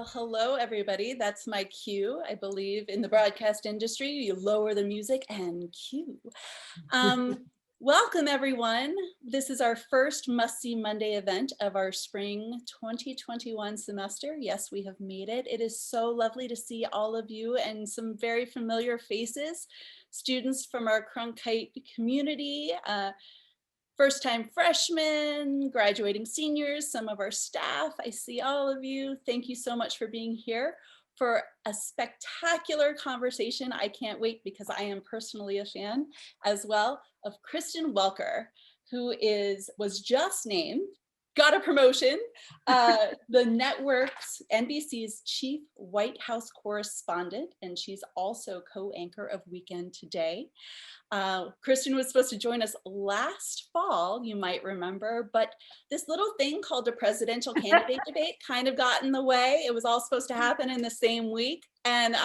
Well, hello, everybody. That's my cue. I believe in the broadcast industry, you lower the music and cue. Welcome, everyone. This is our first Must-See Monday event of our spring 2021 semester. Yes, we have made it. It is so lovely to see all of you and some very familiar faces, students from our Cronkite community, first-time freshmen, graduating seniors, some of our staff. I see all of you. Thank you so much for being here for a spectacular conversation. I can't wait because I am personally a fan as well of Kristen Welker, who was just named, got a promotion, the network's NBC's chief White House correspondent, and she's also co-anchor of Weekend Today. Kristen was supposed to join us last fall, you might remember, but this little thing called a presidential candidate debate kind of got in the way. It was all supposed to happen in the same week. And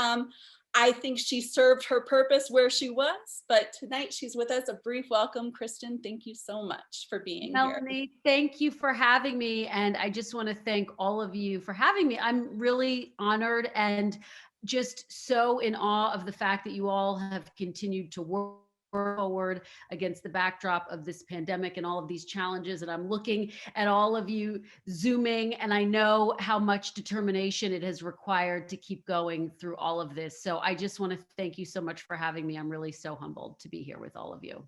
I think she served her purpose where she was, but tonight she's with us. A brief welcome, Kristen. Thank you so much for being here. Melanie, thank you for having me. And I just want to thank all of you for having me. I'm really honored and just so in awe of the fact that you all have continued to work forward against the backdrop of this pandemic and all of these challenges. And I'm looking at all of you Zooming, and I know how much determination it has required to keep going through all of this. So I just want to thank you so much for having me. I'm really so humbled to be here with all of you.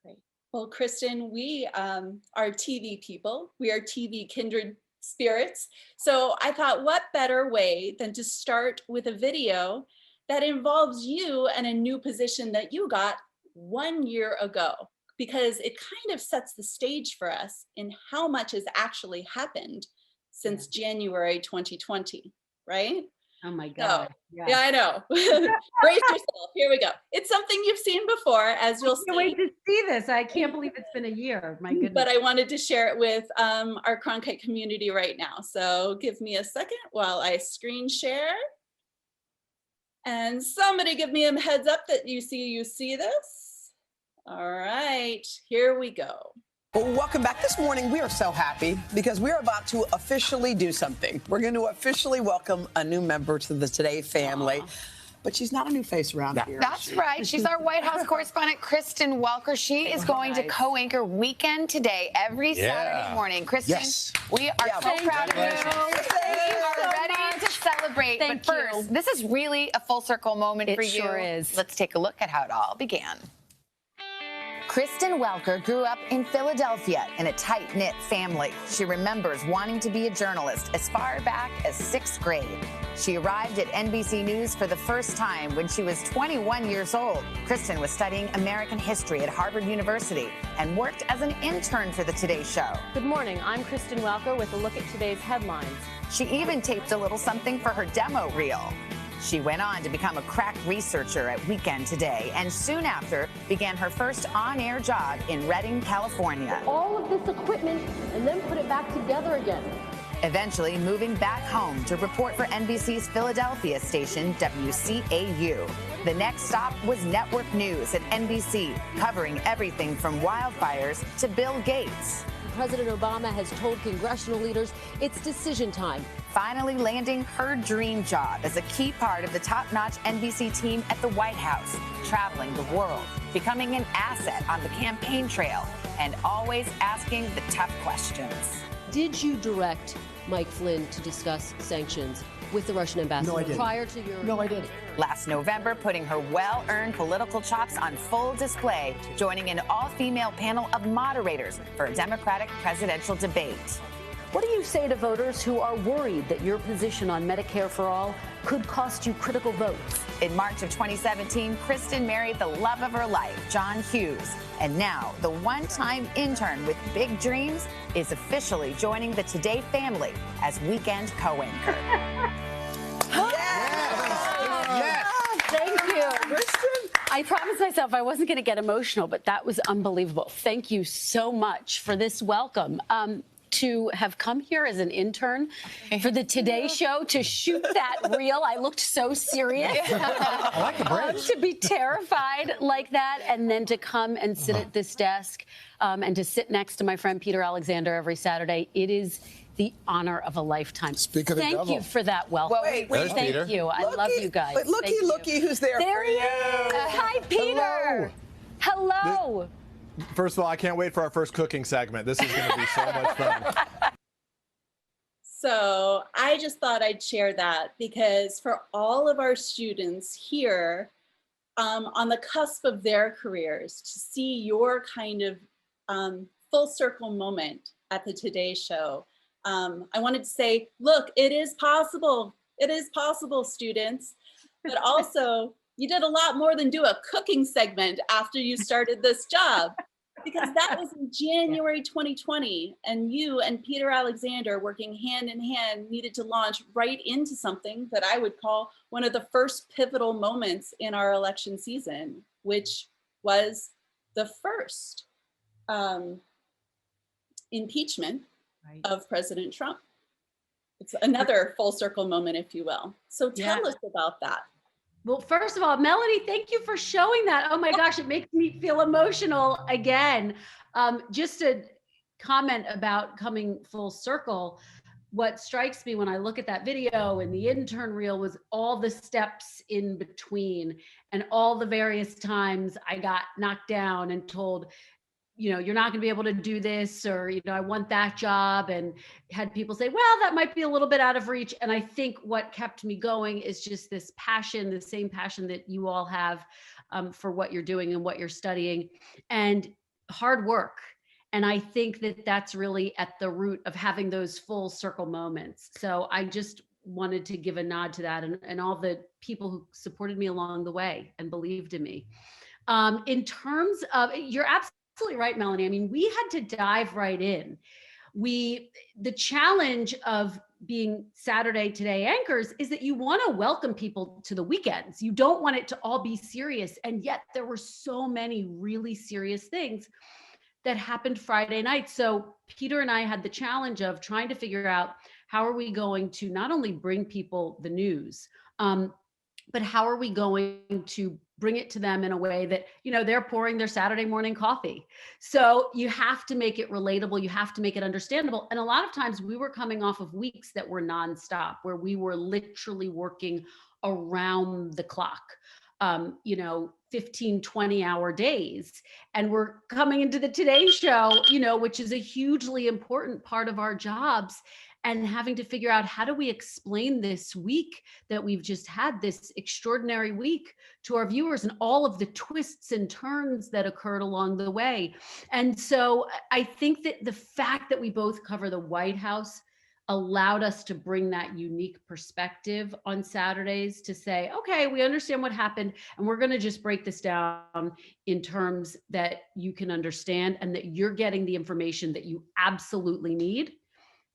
Great. Well, Kristen, we are TV people. We are TV kindred spirits. So I thought, what better way than to start with a video that involves you and a new position that you got 1 year ago, because it kind of sets the stage for us in how much has actually happened since January 2020, right? Oh my God. So, yeah, I know. Brace yourself. Here we go. It's something you've seen before, as you'll see. I can't wait to see this. I can't believe it's been a year. My goodness. But I wanted to share it with our Cronkite community right now. So give me a second while I screen share. And somebody give me a heads up that you see this. All right, here we go. Well, welcome back. This morning, we are so happy because we're about to officially do something. We're going to officially welcome a new member to the Today family. Aww. But she's not a new face around here. That's right. She's our White House correspondent, Kristen Welker. She is going to co-anchor Weekend Today every Saturday morning. Kristen, we are so proud of you. We are ready to celebrate. But first, this is really a full circle moment for you. It sure is. Let's take a look at how it all began. Kristen Welker grew up in Philadelphia in a tight-knit family. She remembers wanting to be a journalist as far back as 6th grade. She arrived at NBC News for the first time when she was 21 years old. Kristen was studying American history at Harvard University and worked as an intern for the Today Show. Good morning. I'm Kristen Welker with a look at today's headlines. She even taped a little something for her demo reel. She went on to become a crack researcher at Weekend Today and soon after began her first on-air job in Redding, California. All of this equipment and then put it back together again. Eventually moving back home to report for NBC's Philadelphia station, WCAU. The next stop was network news at NBC, covering everything from wildfires to Bill Gates. President Obama has told congressional leaders it's decision time. Finally landing her dream job as a key part of the top-notch NBC team at the White House, traveling the world, becoming an asset on the campaign trail, and always asking the tough questions. Did you direct Mike Flynn to discuss sanctions with the Russian ambassador? No, I didn't. Prior to your... No, I didn't. Last November, putting her well-earned political chops on full display, joining an all-female panel of moderators for a Democratic presidential debate. What do you say to voters who are worried that your position on Medicare for All could cost you critical votes? In March of 2017, Kristen married the love of her life, John Hughes. And now, the one-time intern with big dreams is officially joining the Today family as Weekend co-anchor. Thank you. Kristen. I promised myself I wasn't going to get emotional, but that was unbelievable. Thank you so much for this welcome. to have come here as an intern for the Today Show to shoot that reel. I looked so serious. I like the bridge. To be terrified like that, and then to come and sit at this desk and to sit next to my friend Peter Alexander every Saturday. It is the honor of a lifetime. Speak of the Thank devil. you for that welcome. Well, wait, There's Thank Peter. you. I love you guys. But Thank you. looky, who's there. There for he you. is. Hi, Peter. Hello. First of all, I can't wait for our first cooking segment. This is going to be so much fun. So I just thought I'd share that because for all of our students here on the cusp of their careers, to see your kind of full circle moment at the Today Show, I wanted to say, look, it is possible. It is possible, students. But also, you did a lot more than do a cooking segment after you started this job, because that was in January 2020, and you and Peter Alexander working hand in hand needed to launch right into something that I would call one of the first pivotal moments in our election season, which was the first impeachment of President Trump. It's another full circle moment, if you will. So tell us about that. Well, first of all, Melanie, thank you for showing that. Oh my gosh, it makes me feel emotional again. Just a comment about coming full circle. What strikes me when I look at that video and the intern reel was all the steps in between and all the various times I got knocked down and told, you know, you're not going to be able to do this, or, you know, I want that job, and had people say, well, that might be a little bit out of reach. And I think what kept me going is just this passion, the same passion that you all have for what you're doing and what you're studying, and hard work. And I think that that's really at the root of having those full circle moments. So I just wanted to give a nod to that, and all the people who supported me along the way and believed in me. In terms of, you're absolutely right, Melanie. I mean, we had to dive right in. The challenge of being Saturday Today anchors is that you want to welcome people to the weekends. You don't want it to all be serious. And yet there were so many really serious things that happened Friday night. So Peter and I had the challenge of trying to figure out how are we going to not only bring people the news, but how are we going to bring it to them in a way that, you know, they're pouring their Saturday morning coffee. So you have to make it relatable. You have to make it understandable. And a lot of times we were coming off of weeks that were nonstop, where we were literally working around the clock, 15, 20-hour days. And we're coming into the Today Show, which is a hugely important part of our jobs, and having to figure out, how do we explain this week that we've just had, this extraordinary week, to our viewers, and all of the twists and turns that occurred along the way. And so I think that the fact that we both cover the White House allowed us to bring that unique perspective on Saturdays to say, okay, we understand what happened, and we're going to just break this down in terms that you can understand, and that you're getting the information that you absolutely need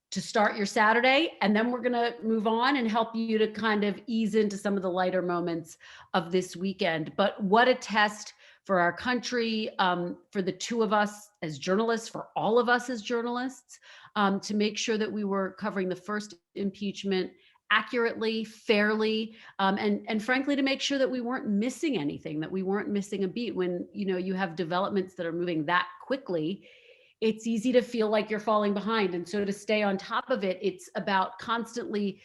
to start your Saturday. And then we're going to move on and help you to kind of ease into some of the lighter moments of this weekend. But what a test for our country, for the two of us as journalists, for all of us as journalists, to make sure that we were covering the first impeachment accurately, fairly, and frankly, to make sure that we weren't missing anything, that we weren't missing a beat. When you have developments that are moving that quickly, it's easy to feel like you're falling behind. And so to stay on top of it, it's about constantly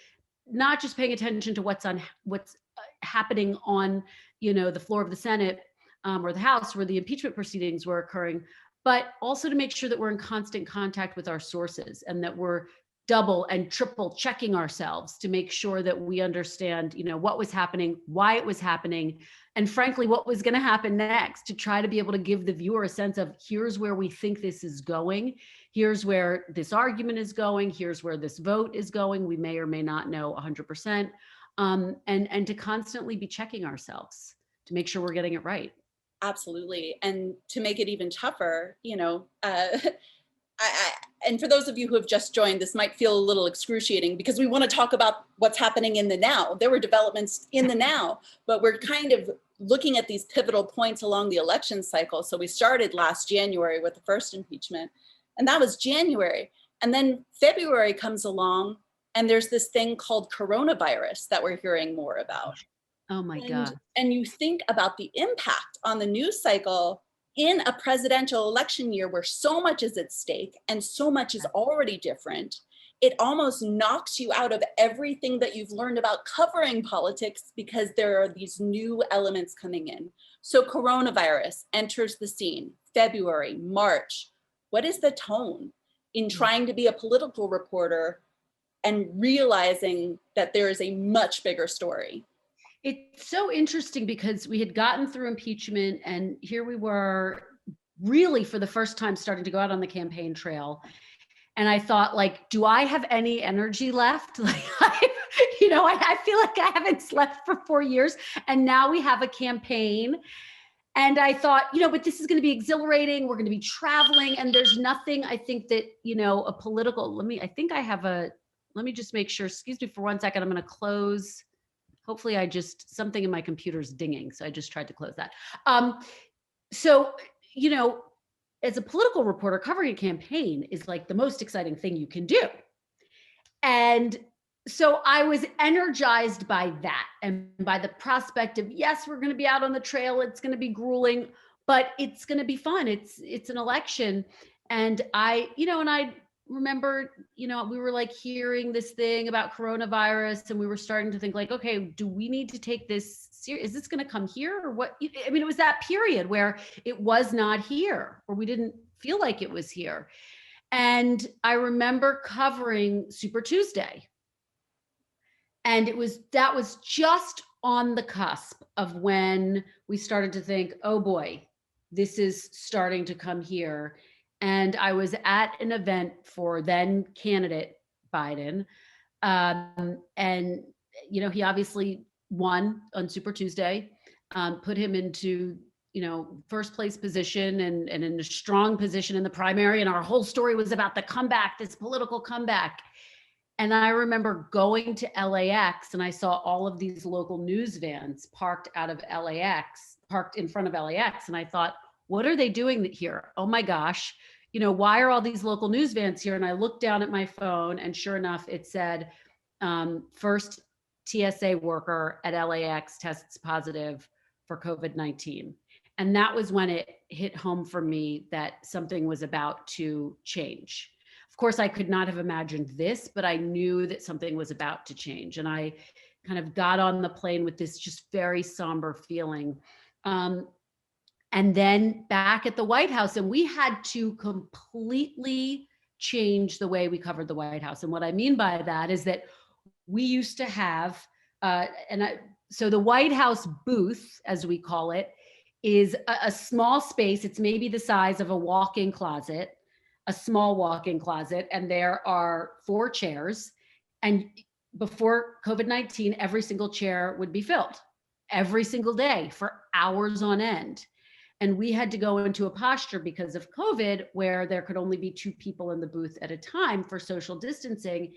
not just paying attention to what's happening on, the floor of the Senate or the House where the impeachment proceedings were occurring, but also to make sure that we're in constant contact with our sources, and that we're double and triple checking ourselves to make sure that we understand, what was happening, why it was happening, and frankly, what was going to happen next, to try to be able to give the viewer a sense of, here's where we think this is going. Here's where this argument is going. Here's where this vote is going. We may or may not know 100%. And to constantly be checking ourselves to make sure we're getting it right. Absolutely. And to make it even tougher, and for those of you who have just joined, this might feel a little excruciating, because we want to talk about what's happening in the now. There were developments in the now, but we're kind of looking at these pivotal points along the election cycle. So we started last January with the first impeachment, and that was January. And then February comes along and there's this thing called coronavirus that we're hearing more about. Oh my God. And you think about the impact on the news cycle in a presidential election year where so much is at stake and so much is already different. It almost knocks you out of everything that you've learned about covering politics because there are these new elements coming in. So coronavirus enters the scene, February, March. What is the tone in trying to be a political reporter and realizing that there is a much bigger story? It's so interesting because we had gotten through impeachment and here we were really for the first time starting to go out on the campaign trail. And I thought, like, do I have any energy left? Like, I feel like I haven't slept for 4 years and now we have a campaign. And I thought, but this is going to be exhilarating. We're going to be traveling and there's nothing, I think that, a political, let me just make sure, excuse me for 1 second. I'm going to close. Hopefully something in my computer's dinging. So I just tried to close that. As a political reporter, covering a campaign is like the most exciting thing you can do. And so I was energized by that and by the prospect of, yes, we're going to be out on the trail. It's going to be grueling, but it's going to be fun. It's an election. And I remember, we were like hearing this thing about coronavirus and we were starting to think like, okay, do we need to take this serious? Is this going to come here or what? I mean, it was that period where it was not here or we didn't feel like it was here. And I remember covering Super Tuesday. And that was just on the cusp of when we started to think, oh boy, this is starting to come here. And I was at an event for then candidate Biden. And, he obviously won on Super Tuesday, put him into, first place position and in a strong position in the primary. And our whole story was about the comeback, this political comeback. And I remember going to LAX and I saw all of these local news vans parked in front of LAX. And I thought, what are they doing here? Oh my gosh. Why are all these local news vans here? And I looked down at my phone and sure enough, it said, first TSA worker at LAX tests positive for COVID-19. And that was when it hit home for me that something was about to change. Of course, I could not have imagined this, but I knew that something was about to change. And I kind of got on the plane with this just very somber feeling. And then back at the White House, and we had to completely change the way we covered the White House. And what I mean by that is that we used to have, so the White House booth, as we call it, is a small space. It's maybe the size of a walk-in closet, a small walk-in closet, and there are 4 chairs. And before COVID-19, every single chair would be filled every single day for hours on end. And we had to go into a posture because of COVID where there could only be 2 people in the booth at a time for social distancing.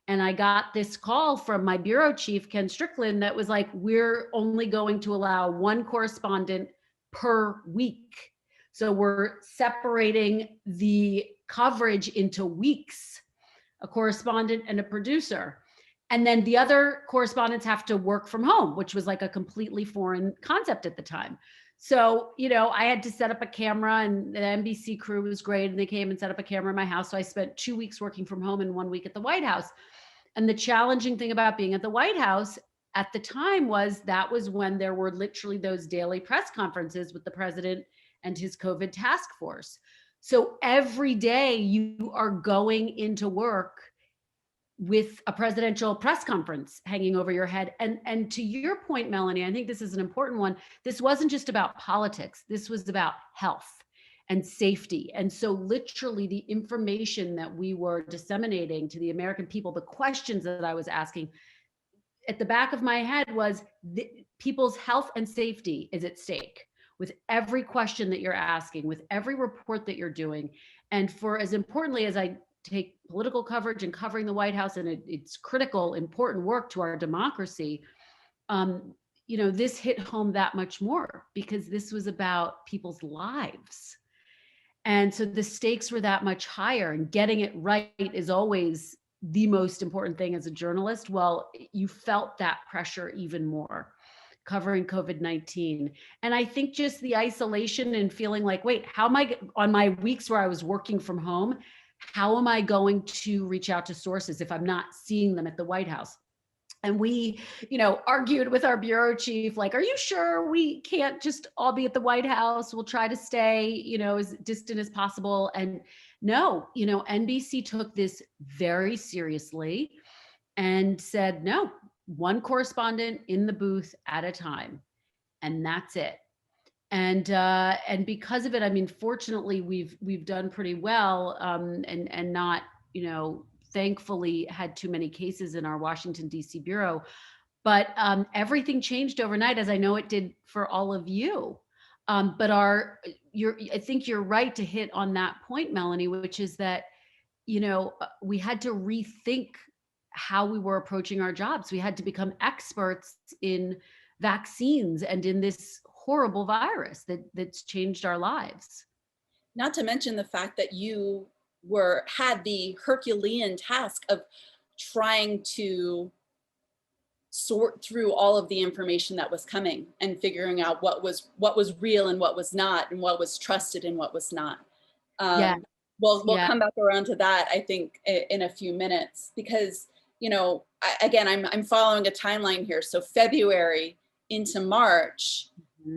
And I got this call from my bureau chief, Ken Strickland, that was like, we're only going to allow 1 correspondent per week. So we're separating the coverage into weeks, a correspondent and a producer. And then the other correspondents have to work from home, which was like a completely foreign concept at the time. So, I had to set up a camera and the NBC crew was great. And they came and set up a camera in my house. So I spent 2 weeks working from home and 1 week at the White House. And the challenging thing about being at the White House at the time was that was when there were literally those daily press conferences with the president and his COVID task force. So every day you are going into work with a presidential press conference hanging over your head. And to your point, Melanie, I think this is an important one. This wasn't just about politics. This was about health and safety. And so literally the information that we were disseminating to the American people, the questions that I was asking at the back of my head was people's health and safety is at stake with every question that you're asking, with every report that you're doing. And for as importantly as I take political coverage and covering the White House, and it's critical, important work to our democracy, this hit home that much more because this was about people's lives. And so the stakes were that much higher, and getting it right is always the most important thing as a journalist. Well, you felt that pressure even more covering COVID-19. And I think just the isolation and feeling like, wait, how am I on my weeks where I was working from home? How am I going to reach out to sources if I'm not seeing them at the White House? And we, argued with our bureau chief, like, are you sure we can't just all be at the White House? We'll try to stay, as distant as possible. And no, NBC took this very seriously and said, no, one correspondent in the booth at a time. And that's it. And because of it, I mean, fortunately, we've done pretty well, and not, thankfully had too many cases in our Washington, D.C. bureau. But everything changed overnight, as I know it did for all of you. But I think you're right to hit on that point, Melanie, which is that, we had to rethink how we were approaching our jobs. We had to become experts in vaccines and in this horrible virus that's changed our lives. Not to mention the fact that you had the Herculean task of trying to sort through all of the information that was coming and figuring out what was real and what was not, and what was trusted and what was not. Yeah. We'll come back around to that, I think, in a few minutes, because I'm following a timeline here. So February into March,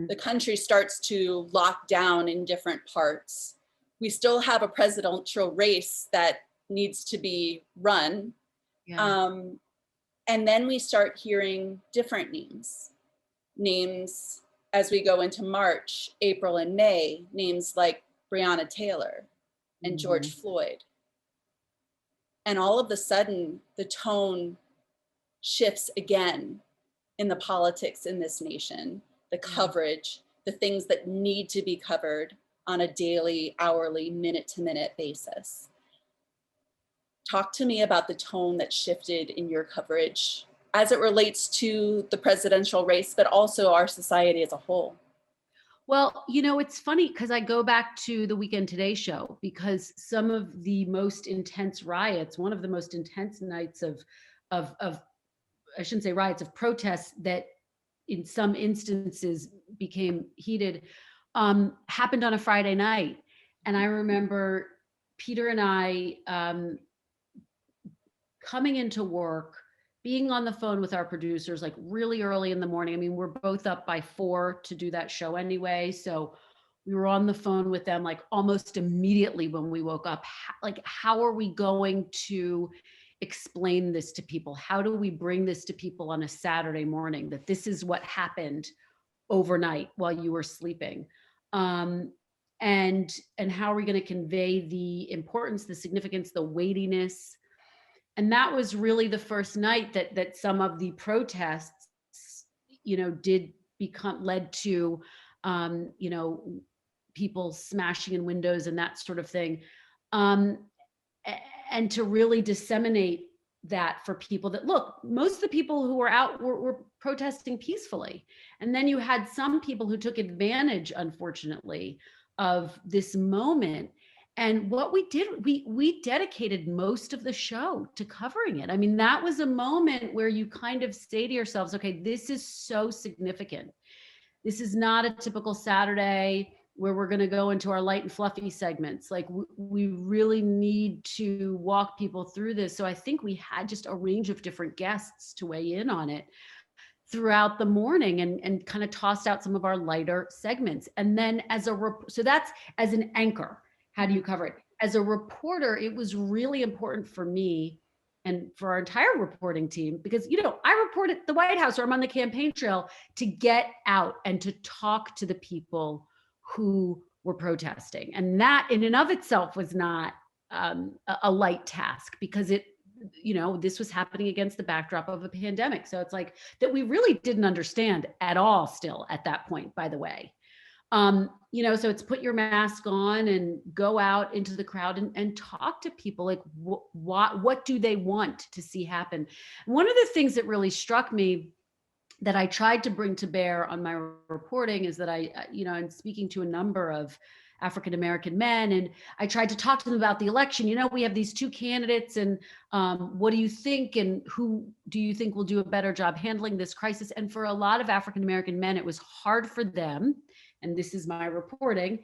the country starts to lock down in different parts. We still have a presidential race that needs to be run. Yeah. And then we start hearing different names as we go into March, April, and May, names like Breonna Taylor and George Floyd. And all of a sudden, the tone shifts again in the politics in this nation, the coverage, the things that need to be covered on a daily, hourly, minute-to-minute basis. Talk to me about the tone that shifted in your coverage as it relates to the presidential race, but also our society as a whole. Well, it's funny because I go back to the Weekend Today show, because some of the most intense riots, one of the most intense nights of I shouldn't say riots, of protests that in some instances became heated, happened on a Friday night. And I remember Peter and I coming into work, being on the phone with our producers like really early in the morning. I mean, we're both up by 4 to do that show anyway. So we were on the phone with them like almost immediately when we woke up. Like, how are we going to explain this to people? How do we bring this to people on a Saturday morning, that this is what happened overnight while you were sleeping? And how are we going to convey the importance, the significance, the weightiness? And that was really the first night that some of the protests, led to, people smashing in windows and that sort of thing. And to really disseminate that for people that, look, most of the people who were out were protesting peacefully. And then you had some people who took advantage, unfortunately, of this moment. And what we did, we dedicated most of the show to covering it. I mean, that was a moment where you kind of say to yourselves, okay, this is so significant. This is not a typical Saturday where we're going to go into our light and fluffy segments. Like, we really need to walk people through this. So I think we had just a range of different guests to weigh in on it throughout the morning, and kind of tossed out some of our lighter segments. And then so that's as an anchor. How do you cover it? As a reporter, it was really important for me and for our entire reporting team, because, I report at the White House or I'm on the campaign trail, to get out and to talk to the people who were protesting. And that in and of itself was not a light task, because this was happening against the backdrop of a pandemic. So it's like that we really didn't understand at all still at that point, by the way. So it's put your mask on and go out into the crowd and talk to people. Like, what do they want to see happen? One of the things that really struck me that I tried to bring to bear on my reporting is that I, in speaking to a number of African-American men. And I tried to talk to them about the election. You know, we have these two candidates, and what do you think? And who do you think will do a better job handling this crisis? And for a lot of African-American men, it was hard for them, and this is my reporting,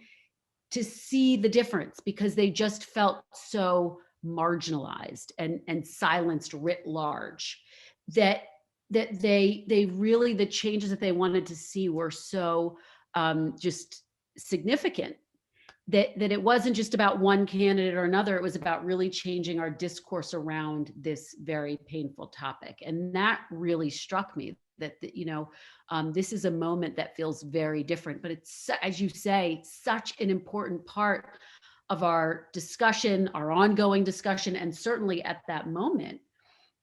to see the difference because they just felt so marginalized and silenced writ large that they really, the changes that they wanted to see were so just significant that it wasn't just about one candidate or another. It was about really changing our discourse around this very painful topic. And that really struck me that, you know, this is a moment that feels very different, but it's, as you say, such an important part of our discussion, our ongoing discussion, and certainly at that moment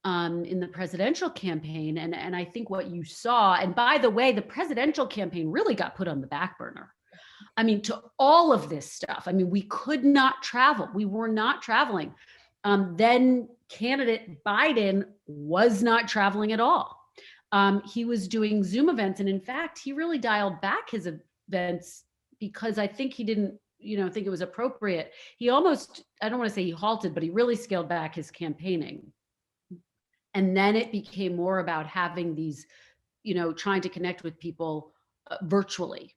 in the presidential campaign. And I think what you saw, and by the way, the presidential campaign really got put on the back burner. I mean, to all of this stuff. I mean, we could not travel. We were not traveling. Then candidate Biden was not traveling at all. He was doing Zoom events. And in fact, he really dialed back his events because I think he didn't, you know, think it was appropriate. He almost, I don't want to say he halted, but he really scaled back his campaigning. And then it became more about having these, you know, trying to connect with people virtually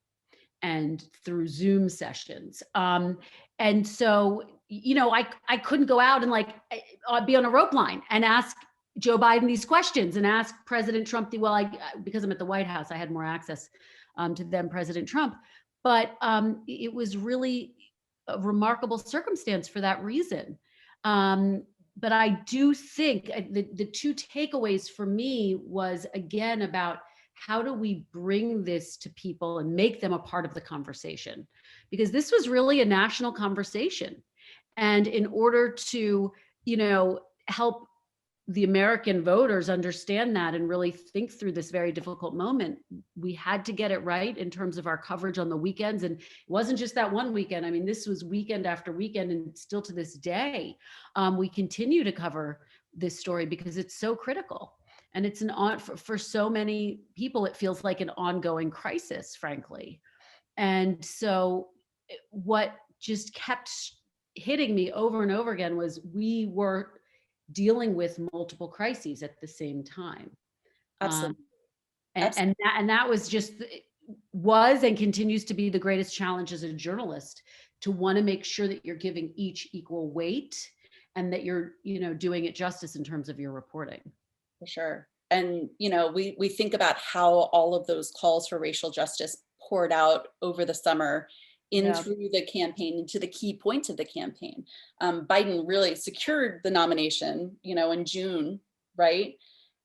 and through Zoom sessions. And so, you know, I couldn't go out and like be on a rope line and ask Joe Biden these questions and ask President Trump, because I'm at the White House, I had more access to then President Trump. But it was really a remarkable circumstance for that reason. But I do think the two takeaways for me was, again, about how do we bring this to people and make them a part of the conversation? Because this was really a national conversation. And in order to, you know, help the American voters understand that and really think through this very difficult moment, we had to get it right in terms of our coverage on the weekends. And it wasn't just that one weekend. I mean, this was weekend after weekend, and still to this day, we continue to cover this story because it's so critical. And it's for so many people, it feels like an ongoing crisis, frankly. And so what just kept hitting me over and over again was we were dealing with multiple crises at the same time. Absolutely. And that was just, was and continues to be the greatest challenge as a journalist, to want to make sure that you're giving each equal weight and that you're, you know, doing it justice in terms of your reporting. For sure. And, you know, we think about how all of those calls for racial justice poured out over the summer through the campaign, into the key points of the campaign. Biden really secured the nomination, you know, in June, right?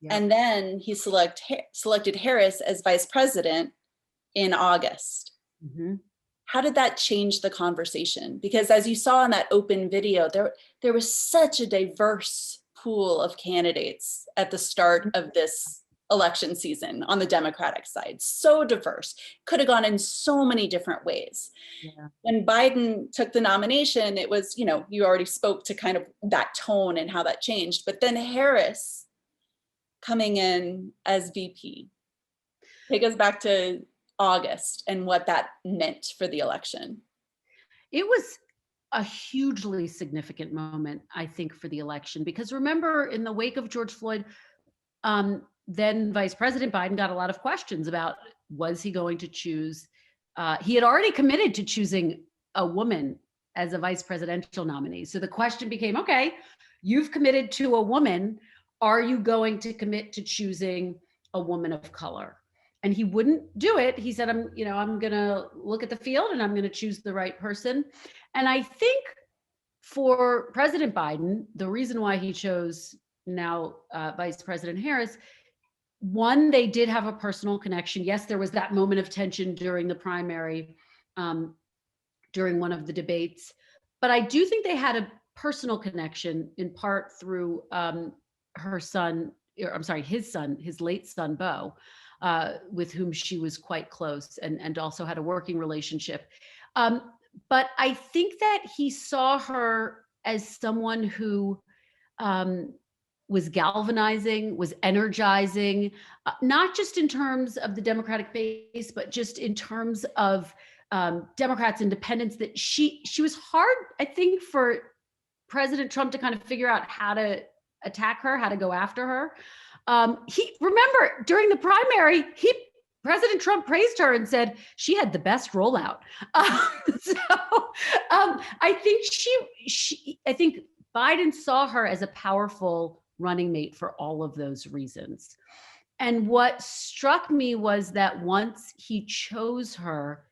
Yeah. And then he selected Harris as vice president in August. Mm-hmm. How did that change the conversation? Because as you saw in that open video, there was such a diverse pool of candidates at the start of this election season on the Democratic side. So diverse, could have gone in so many different ways. Yeah. When Biden took the nomination, it was, you know, you already spoke to kind of that tone and how that changed, but then Harris coming in as VP. Take us back to August and what that meant for the election. It was a hugely significant moment, I think, for the election, because remember, in the wake of George Floyd, then Vice President Biden got a lot of questions about, was he going to choose, he had already committed to choosing a woman as a vice presidential nominee. So the question became, okay, you've committed to a woman. Are you going to commit to choosing a woman of color? And he wouldn't do it. He said, I'm going to look at the field and I'm going to choose the right person. And I think for President Biden, the reason why he chose now Vice President Harris, one, they did have a personal connection. Yes, there was that moment of tension during the primary, during one of the debates, but I do think they had a personal connection in part through his late son, Beau, with whom she was quite close and also had a working relationship. But I think that he saw her as someone who was galvanizing, was energizing, not just in terms of the Democratic base, but just in terms of Democrats, independents, that she was hard, I think, for President Trump to kind of figure out how to attack her, how to go after her. Remember during the primary, President Trump praised her and said she had the best rollout. I think Biden saw her as a powerful running mate for all of those reasons. And what struck me was that once he chose her,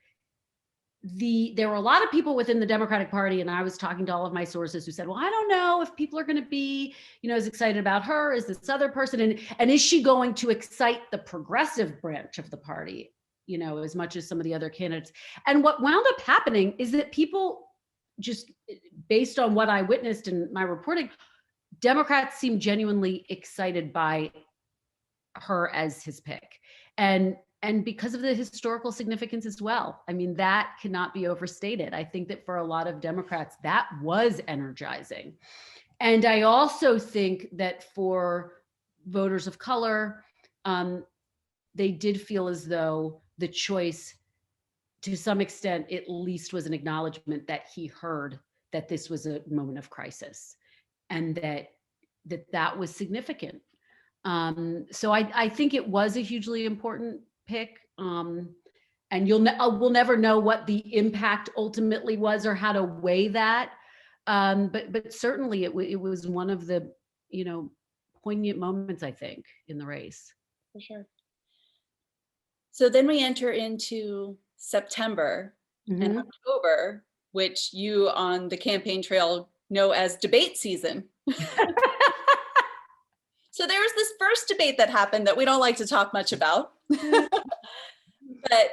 there were a lot of people within the Democratic Party, and I was talking to all of my sources who said, well, I don't know if people are going to be, as excited about her as this other person. And is she going to excite the progressive branch of the party, as much as some of the other candidates? And what wound up happening is that people, just based on what I witnessed in my reporting, Democrats seemed genuinely excited by her as his pick. And because of the historical significance as well. I mean, that cannot be overstated. I think that for a lot of Democrats, that was energizing. And I also think that for voters of color, they did feel as though the choice, to some extent, at least was an acknowledgement that he heard that this was a moment of crisis and that was significant. So I think it was a hugely important pick, and we'll never know what the impact ultimately was or how to weigh that, but certainly it was one of the poignant moments, I think, in the race. For sure. So then we enter into September and October, which you on the campaign trail know as debate season. So there was this first debate that happened that we don't like to talk much about. But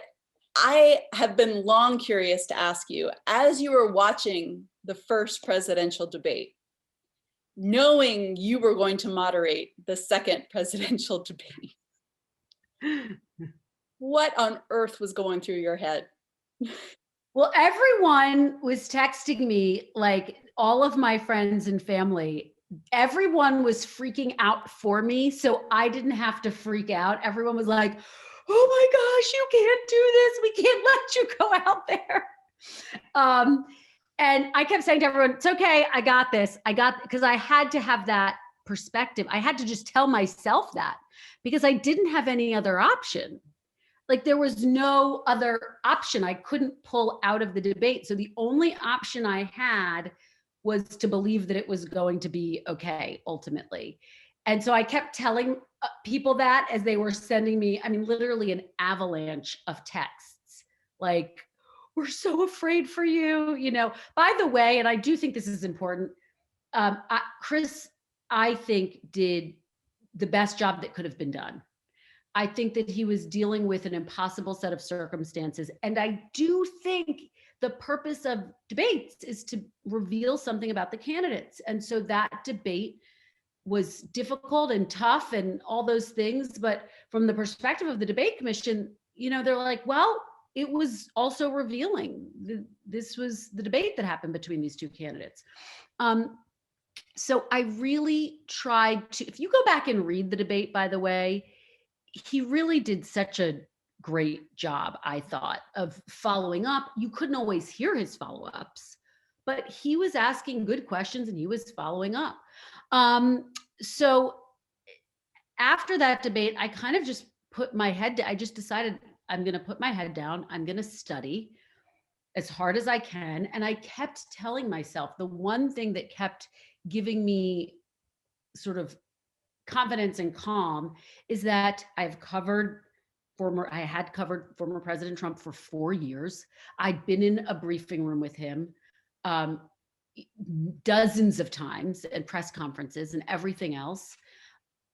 I have been long curious to ask you, as you were watching the first presidential debate, knowing you were going to moderate the second presidential debate, what on earth was going through your head? Well, everyone was texting me, like all of my friends and family. Everyone was freaking out for me, so I didn't have to freak out. Everyone was like, oh my gosh, you can't do this. We can't let you go out there. And I kept saying to everyone, it's okay, I got this. Because I had to have that perspective. I had to just tell myself that because I didn't have any other option. Like there was no other option. I couldn't pull out of the debate. So the only option I had was to believe that it was going to be okay, ultimately. And so I kept telling people that as they were sending me, I mean, literally an avalanche of texts, like, we're so afraid for you, By the way, and I do think this is important, Chris, I think, did the best job that could have been done. I think that he was dealing with an impossible set of circumstances. And I do think the purpose of debates is to reveal something about the candidates. And so that debate was difficult and tough and all those things. But from the perspective of the debate commission, they're like, well, it was also revealing. This was the debate that happened between these two candidates. So I really tried to, if you go back and read the debate, by the way, he really did such a great job, I thought, of following up. You couldn't always hear his follow-ups, but he was asking good questions and he was following up. So after that debate, I kind of just put my head down. I just decided I'm going to put my head down. I'm going to study as hard as I can. And I kept telling myself, the one thing that kept giving me sort of confidence and calm is that I had covered former President Trump for 4 years. I'd been in a briefing room with him dozens of times and press conferences and everything else.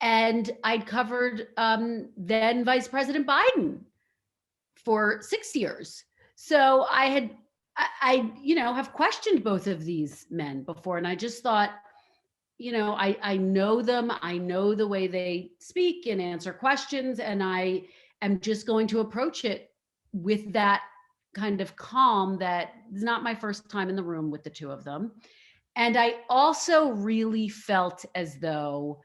And I'd covered then Vice President Biden for 6 years. So I have questioned both of these men before. And I just thought, I know them. I know the way they speak and answer questions. And I am just going to approach it with that kind of calm. That is not my first time in the room with the two of them. And I also really felt as though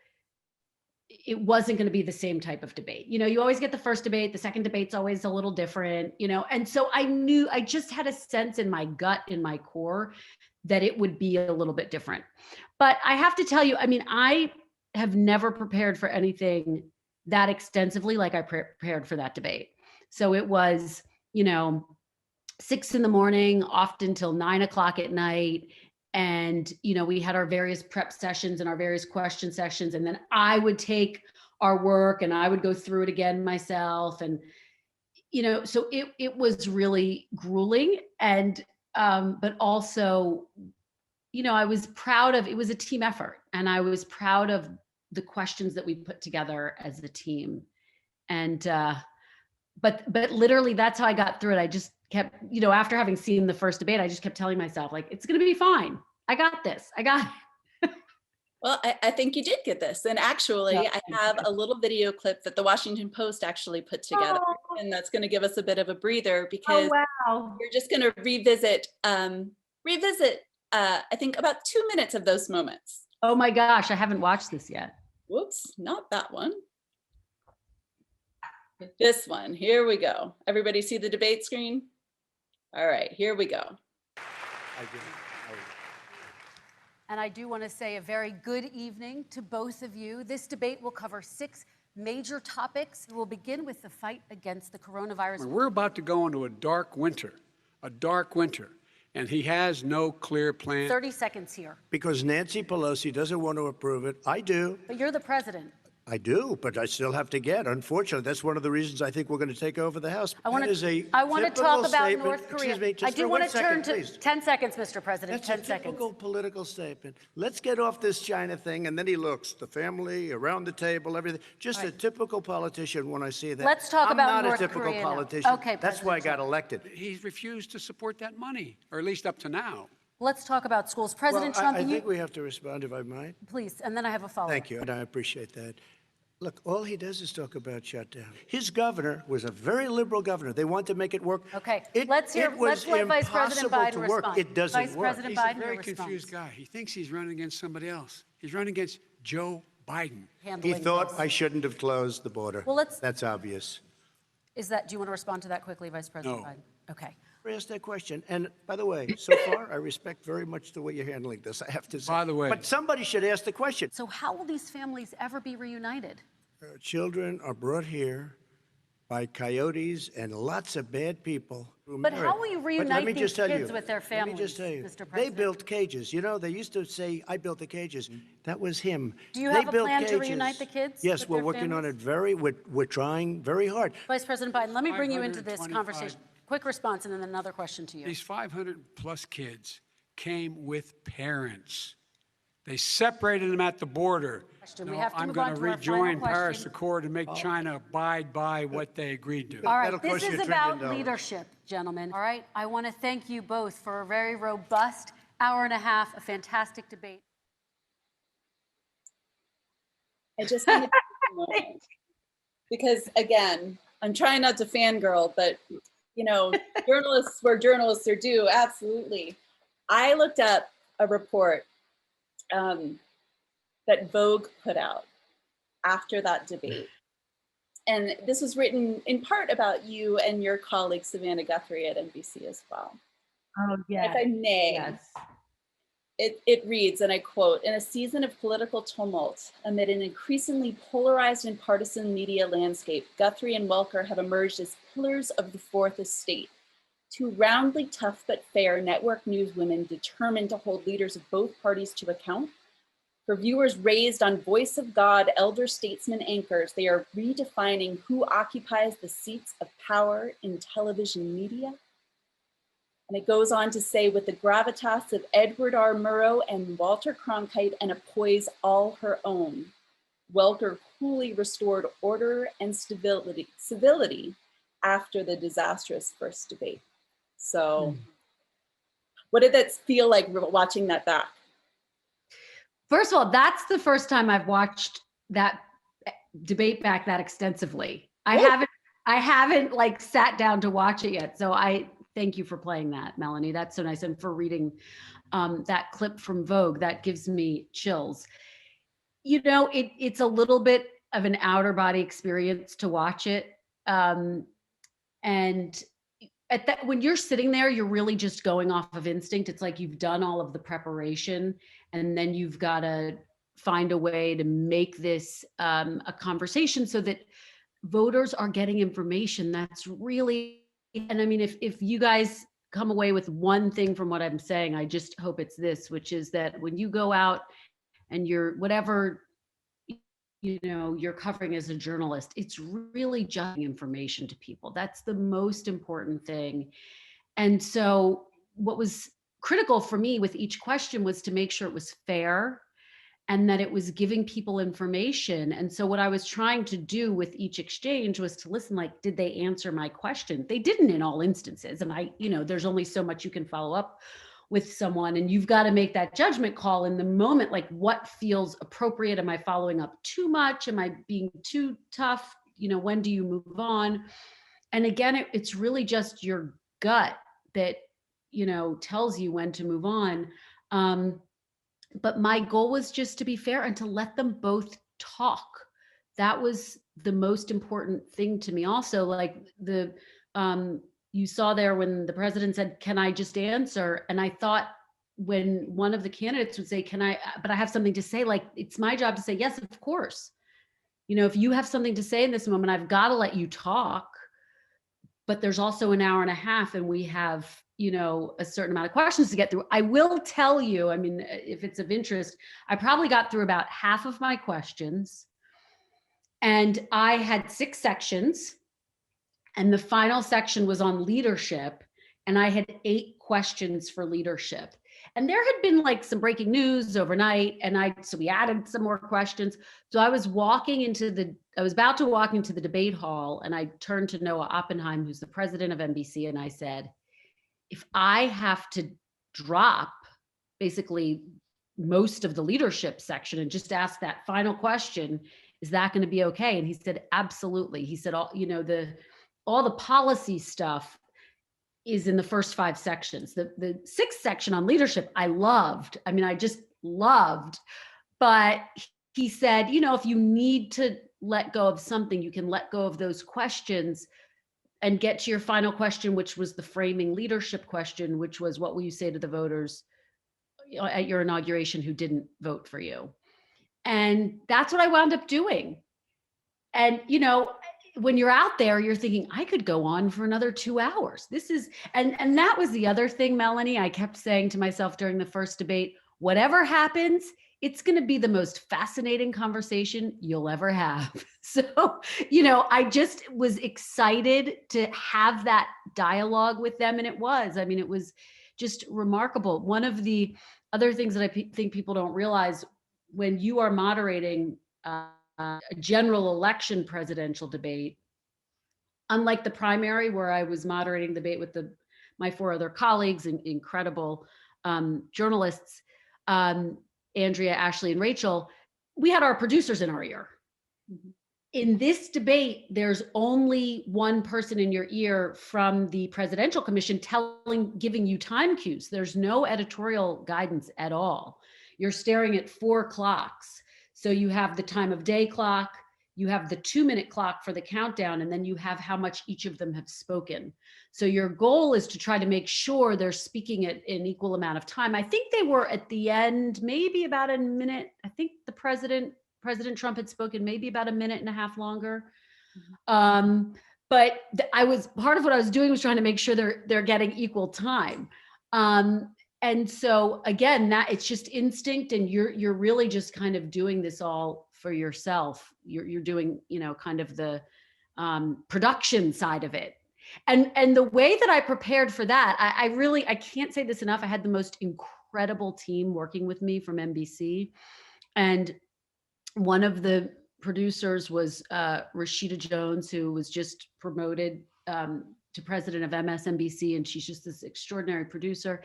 it wasn't going to be the same type of debate. You know, you always get the first debate, the second debate's always a little different, you know, and so I just had a sense in my gut, in my core, that it would be a little bit different. But I have to tell you, I mean, I have never prepared for anything that extensively like I prepared for that debate. So it was, you know, 6 a.m, often till 9 o'clock at night. And, you know, we had our various prep sessions and our various question sessions. And then I would take our work and I would go through it again myself. And, you know, so it was really grueling. And, but also, you know, I was proud of, it was a team effort, and I was proud of the questions that we put together as a team. And, but literally that's how I got through it. I just kept, you know, after having seen the first debate, I just kept telling myself, like, it's going to be fine. I got this. I got it. Well, I think you did get this. And actually, I have a little video clip that the Washington Post actually put together. Oh. And that's going to give us a bit of a breather, because wow. we're just going to revisit, I think about 2 minutes of those moments. Oh my gosh, I haven't watched this yet. Whoops, not that one. This one. Here we go. Everybody see the debate screen? All right, here we go. And I do want to say a very good evening to both of you. This debate will cover 6 major topics. We'll begin with the fight against the coronavirus. We're about to go into a dark winter, and he has no clear plan. 30 seconds here. Because Nancy Pelosi doesn't want to approve it. I do. But you're the president. I do, but I still have to get. Unfortunately, that's one of the reasons I think we're going to take over the House. I want to talk about North Korea. I do want to turn to 10 seconds, Mr. President. That's 10 a seconds. typical political statement. Let's get off this China thing, and then he looks, the family around the table, everything. Just a typical politician when I see that. Let's talk about I'm not North a typical Korea now. politician. Okay, that's why I President got elected. He's refused to support that money, or at least up to now. Let's talk about schools. President Well, Trump, I think we have to respond, if I might. please, and then I have a follow-up. Thank you, and I appreciate that. Look, all he does is talk about shutdown. His governor was a very liberal governor. They want to make it work. Okay, It let's let was Vice President impossible Biden to work. respond. It doesn't Vice work. President He's Biden, a very your response. confused guy. He thinks he's running against somebody else. He's running against Joe Biden. He Handling thought this. I shouldn't have closed the border. Well, That's obvious. do you want to respond to that quickly, Vice President No. Biden? Okay. Ask that question. And by the way, so far, I respect very much the way you're handling this, I have to say. By the way. But somebody should ask the question. So how will these families ever be reunited? Children are brought here by coyotes and lots of bad people. But how will you But reunite let me these just tell kids you, with their Let me just families, tell you, Mr. they President? built cages. You know, they used to say, I built the cages. That was him. Do you They have a built plan to cages. reunite the kids Yes, with we're their working on families? it we're trying very hard. Vice President Biden, let me bring you into this 525 conversation. Quick response and then another question to you. These 500+ kids came with parents. They separated them at the border. We have to I'm move going on to to our rejoin final Paris question. Accord and make China abide by what they agreed to. All right, That'll this cost you is $1 about trillion. leadership, gentlemen. All right, I want to thank you both for a very robust hour and a half, a fantastic debate. I just want to take a moment, because again, I'm trying not to fangirl, but you know, journalists where journalists are due, absolutely. I looked up a report that Vogue put out after that debate. And this was written in part about you and your colleague, Savannah Guthrie at NBC as well. Oh, If I may, Yes. it reads, and I quote, "In a season of political tumult, amid an increasingly polarized and partisan media landscape, Guthrie and Welker have emerged as pillars of the fourth estate, two roundly tough but fair network newswomen determined to hold leaders of both parties to account. For viewers raised on voice of God, elder statesman anchors, they are redefining who occupies the seats of power in television media." And it goes on to say, with the gravitas of Edward R. Murrow and Walter Cronkite and a poise all her own, Welker coolly restored order and civility after the disastrous first debate. So what did that feel like watching that back? First of all, that's the first time I've watched that debate back that extensively. I haven't like sat down to watch it yet. So I thank you for playing that, Melanie. That's so nice. And for reading that clip from Vogue, that gives me chills. You know, it's a little bit of an outer body experience to watch it. And at that, when you're sitting there, you're really just going off of instinct. It's like you've done all of the preparation, and then you've got to find a way to make this a conversation so that voters are getting information that's really, and I mean, if you guys come away with one thing from what I'm saying, I just hope it's this, which is that when you go out and you're whatever, you're covering as a journalist, it's really just information to people. That's the most important thing. And so what was critical for me with each question was to make sure it was fair and that it was giving people information. And so what I was trying to do with each exchange was to listen, like, did they answer my question? They didn't in all instances. And there's only so much you can follow up with someone, and you've got to make that judgment call in the moment, like what feels appropriate. Am I following up too much? Am I being too tough? When do you move on? And again, it's really just your gut that, tells you when to move on. But my goal was just to be fair and to let them both talk. That was the most important thing to me. Also, like you saw there when the president said, "Can I just answer?" And I thought when one of the candidates would say, "Can I, but I have something to say," like, it's my job to say, yes, of course. If you have something to say in this moment, I've got to let you talk. But there's also an hour and a half, and we have, a certain amount of questions to get through. I will tell you, I mean, if it's of interest, I probably got through about half of my questions, and I had 6 sections. And the final section was on leadership. And I had 8 questions for leadership. And there had been like some breaking news overnight. And so we added some more questions. So I was about to walk into the debate hall, and I turned to Noah Oppenheim, who's the president of NBC. And I said, if I have to drop basically most of the leadership section and just ask that final question, is that going to be okay? And he said, absolutely. He said, all the policy stuff is in the first 5 sections. The 6th section on leadership, I loved. I mean, I just loved. But he said, if you need to let go of something, you can let go of those questions and get to your final question, which was the framing leadership question, which was, what will you say to the voters at your inauguration who didn't vote for you? And that's what I wound up doing. And, when you're out there, you're thinking, I could go on for another 2 hours. And that was the other thing, Melanie, I kept saying to myself during the first debate, whatever happens, it's going to be the most fascinating conversation you'll ever have. So, I just was excited to have that dialogue with them. And it was just remarkable. One of the other things that I think people don't realize, when you are moderating a general election presidential debate, unlike the primary where I was moderating debate with my 4 other colleagues and incredible journalists, Andrea, Ashley, and Rachel, we had our producers in our ear. Mm-hmm. In this debate, there's only one person in your ear from the presidential commission giving you time cues. There's no editorial guidance at all. You're staring at 4 clocks. So you have the time of day clock, you have the 2-minute clock for the countdown, and then you have how much each of them have spoken. So your goal is to try to make sure they're speaking at an equal amount of time. I think they were at the end, maybe about a minute. I think the President Trump had spoken maybe about a minute and a half longer. Mm-hmm. But part of what I was doing was trying to make sure they're getting equal time. And so again, that it's just instinct, and you're really just kind of doing this all for yourself. You're doing, kind of the production side of it. And the way that I prepared for that, I can't say this enough. I had the most incredible team working with me from NBC. And one of the producers was Rashida Jones, who was just promoted to president of MSNBC, and she's just this extraordinary producer.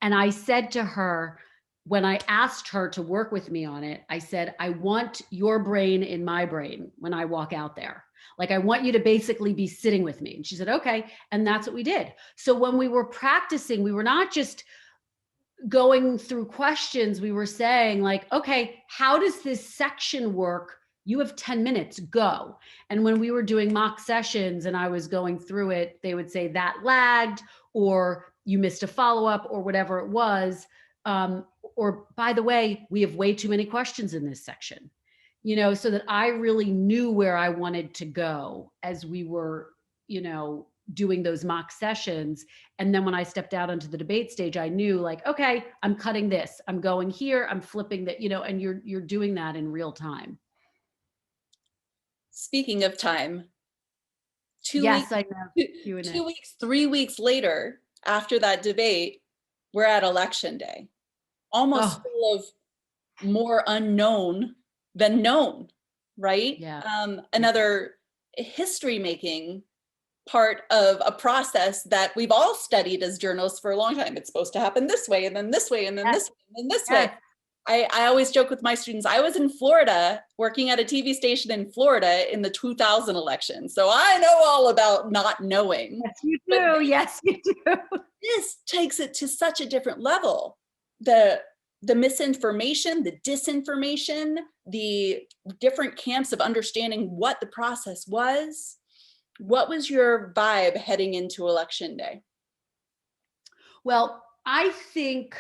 And I said to her, when I asked her to work with me on it, I said, I want your brain in my brain when I walk out there. Like, I want you to basically be sitting with me. And she said, okay. And that's what we did. So when we were practicing, we were not just going through questions. We were saying, like, okay, how does this section work you have 10 minutes, go. And when we were doing mock sessions and I was going through it, they would say that lagged, or you missed a follow-up, or whatever it was. Or by the way, we have way too many questions in this section, you know, so that I really knew where I wanted to go as we were, you know, doing those mock sessions. And then when I stepped out onto the debate stage, I knew like, okay, I'm cutting this, I'm going here, I'm flipping that, you know, and you're doing that in real time. Speaking of time, Yes, I know. 2 weeks, 3 weeks later, after that debate, we're at election day, almost full of more unknown than known, right? Yeah. Another history-making part of a process that we've all studied as journalists for a long time. It's supposed to happen this way, and then this way, and then this way, and then this way. I always joke with my students, I was in Florida working at a TV station in Florida in the 2000 election. So I know all about not knowing. Yes, you do. Yes, you do. This takes it to such a different level. The misinformation, the disinformation, the different camps of understanding what the process was. What was your vibe heading into election day? Well, I think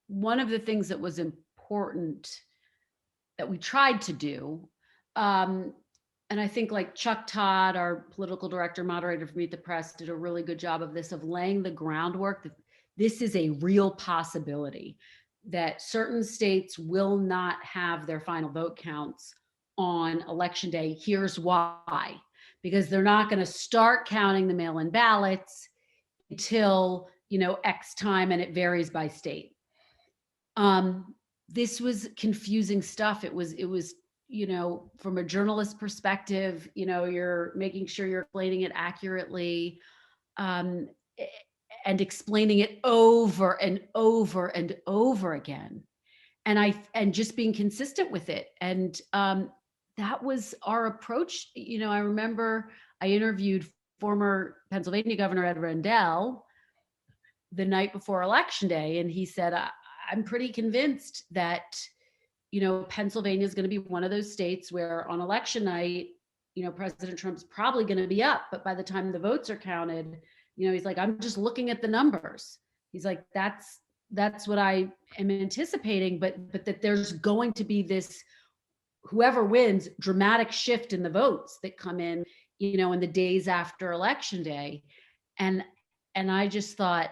one of the things that was important that we tried to do, and I think like Chuck Todd, our political director, moderator for Meet the Press, did a really good job of this, of laying the groundwork that this is a real possibility, that certain states will not have their final vote counts on election day. Here's why. Because they're not going to start counting the mail-in ballots until, you know, X time, and it varies by state. This was confusing stuff. It was, you know, from a journalist perspective, you know, you're making sure you're explaining it accurately, and explaining it over and over and over again. And just being consistent with it. And, that was our approach. You know, I remember I interviewed former Pennsylvania Governor Ed Rendell the night before Election Day, and he said, I'm pretty convinced that, you know, Pennsylvania is going to be one of those states where on election night, you know, President Trump's probably going to be up, but by the time the votes are counted, you know, he's like, I'm just looking at the numbers. He's like, that's what I am anticipating, but that there's going to be this, whoever wins, dramatic shift in the votes that come in, you know, in the days after Election Day. And I just thought,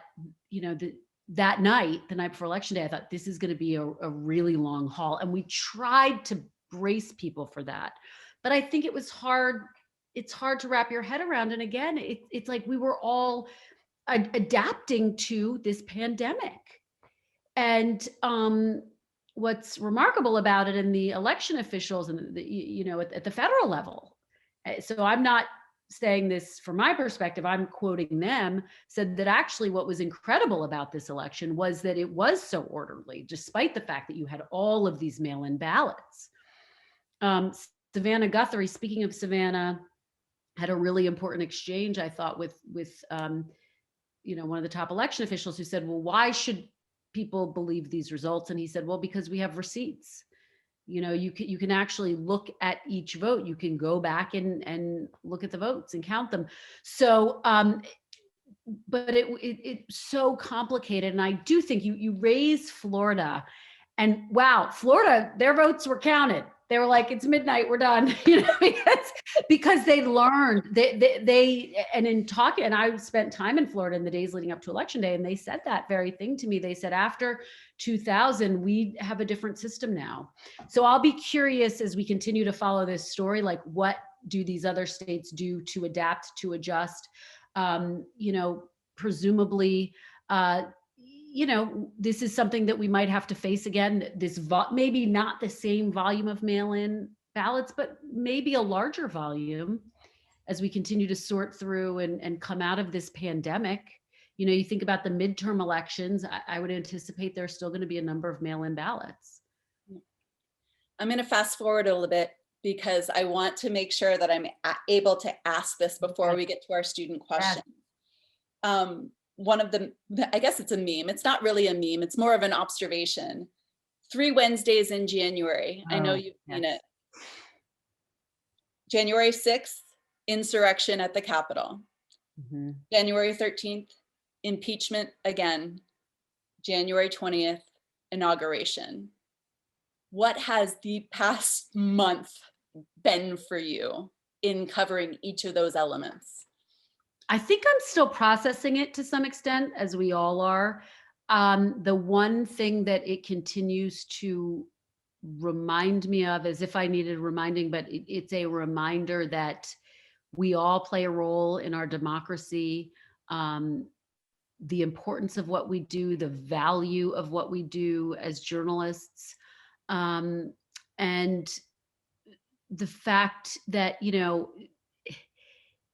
you know, that night, the night before Election Day, I thought this is going to be a really long haul. And we tried to brace people for that. But I think it was hard. It's hard to wrap your head around. And again, it's like we were all adapting to this pandemic. And what's remarkable about it, in the election officials and you know, at the federal level, so I'm not saying this from my perspective, I'm quoting them, said that actually what was incredible about this election was that it was so orderly, despite the fact that you had all of these mail-in ballots. Savannah Guthrie, speaking of Savannah, had a really important exchange, I thought, with you know, one of the top election officials, who said, well, why should people believe these results? And he said, well, because we have receipts. You know, you can actually look at each vote. You can go back and look at the votes and count them. So, but it's so complicated. And I do think you raise Florida, and wow, Florida, their votes were counted. They were like, it's midnight, we're done, you know, because they learned, and in talking, and I spent time in Florida in the days leading up to Election Day, and they said that very thing to me. They said, after 2000, we have a different system now. So I'll be curious as we continue to follow this story, like what do these other states do to adapt, to adjust? You know, presumably, you know, this is something that we might have to face again, this maybe not the same volume of mail-in ballots, but maybe a larger volume as we continue to sort through and come out of this pandemic. You know, you think about the midterm elections, I would anticipate there's still going to be a number of mail-in ballots. I'm going to fast forward a little bit because I want to make sure that I'm able to ask this before we get to our student question. One of the, I guess it's a meme. It's not really a meme. It's more of an observation. 3 Wednesdays in January. I know you've seen it. January 6th, insurrection at the Capitol. January 13th, impeachment again. January 20th, inauguration. What has the past month been for you in covering each of those elements? I think I'm still processing it to some extent, as we all are. The one thing that it continues to remind me of, as if I needed reminding, but it's a reminder that we all play a role in our democracy. The importance of what we do, the value of what we do as journalists, and the fact that,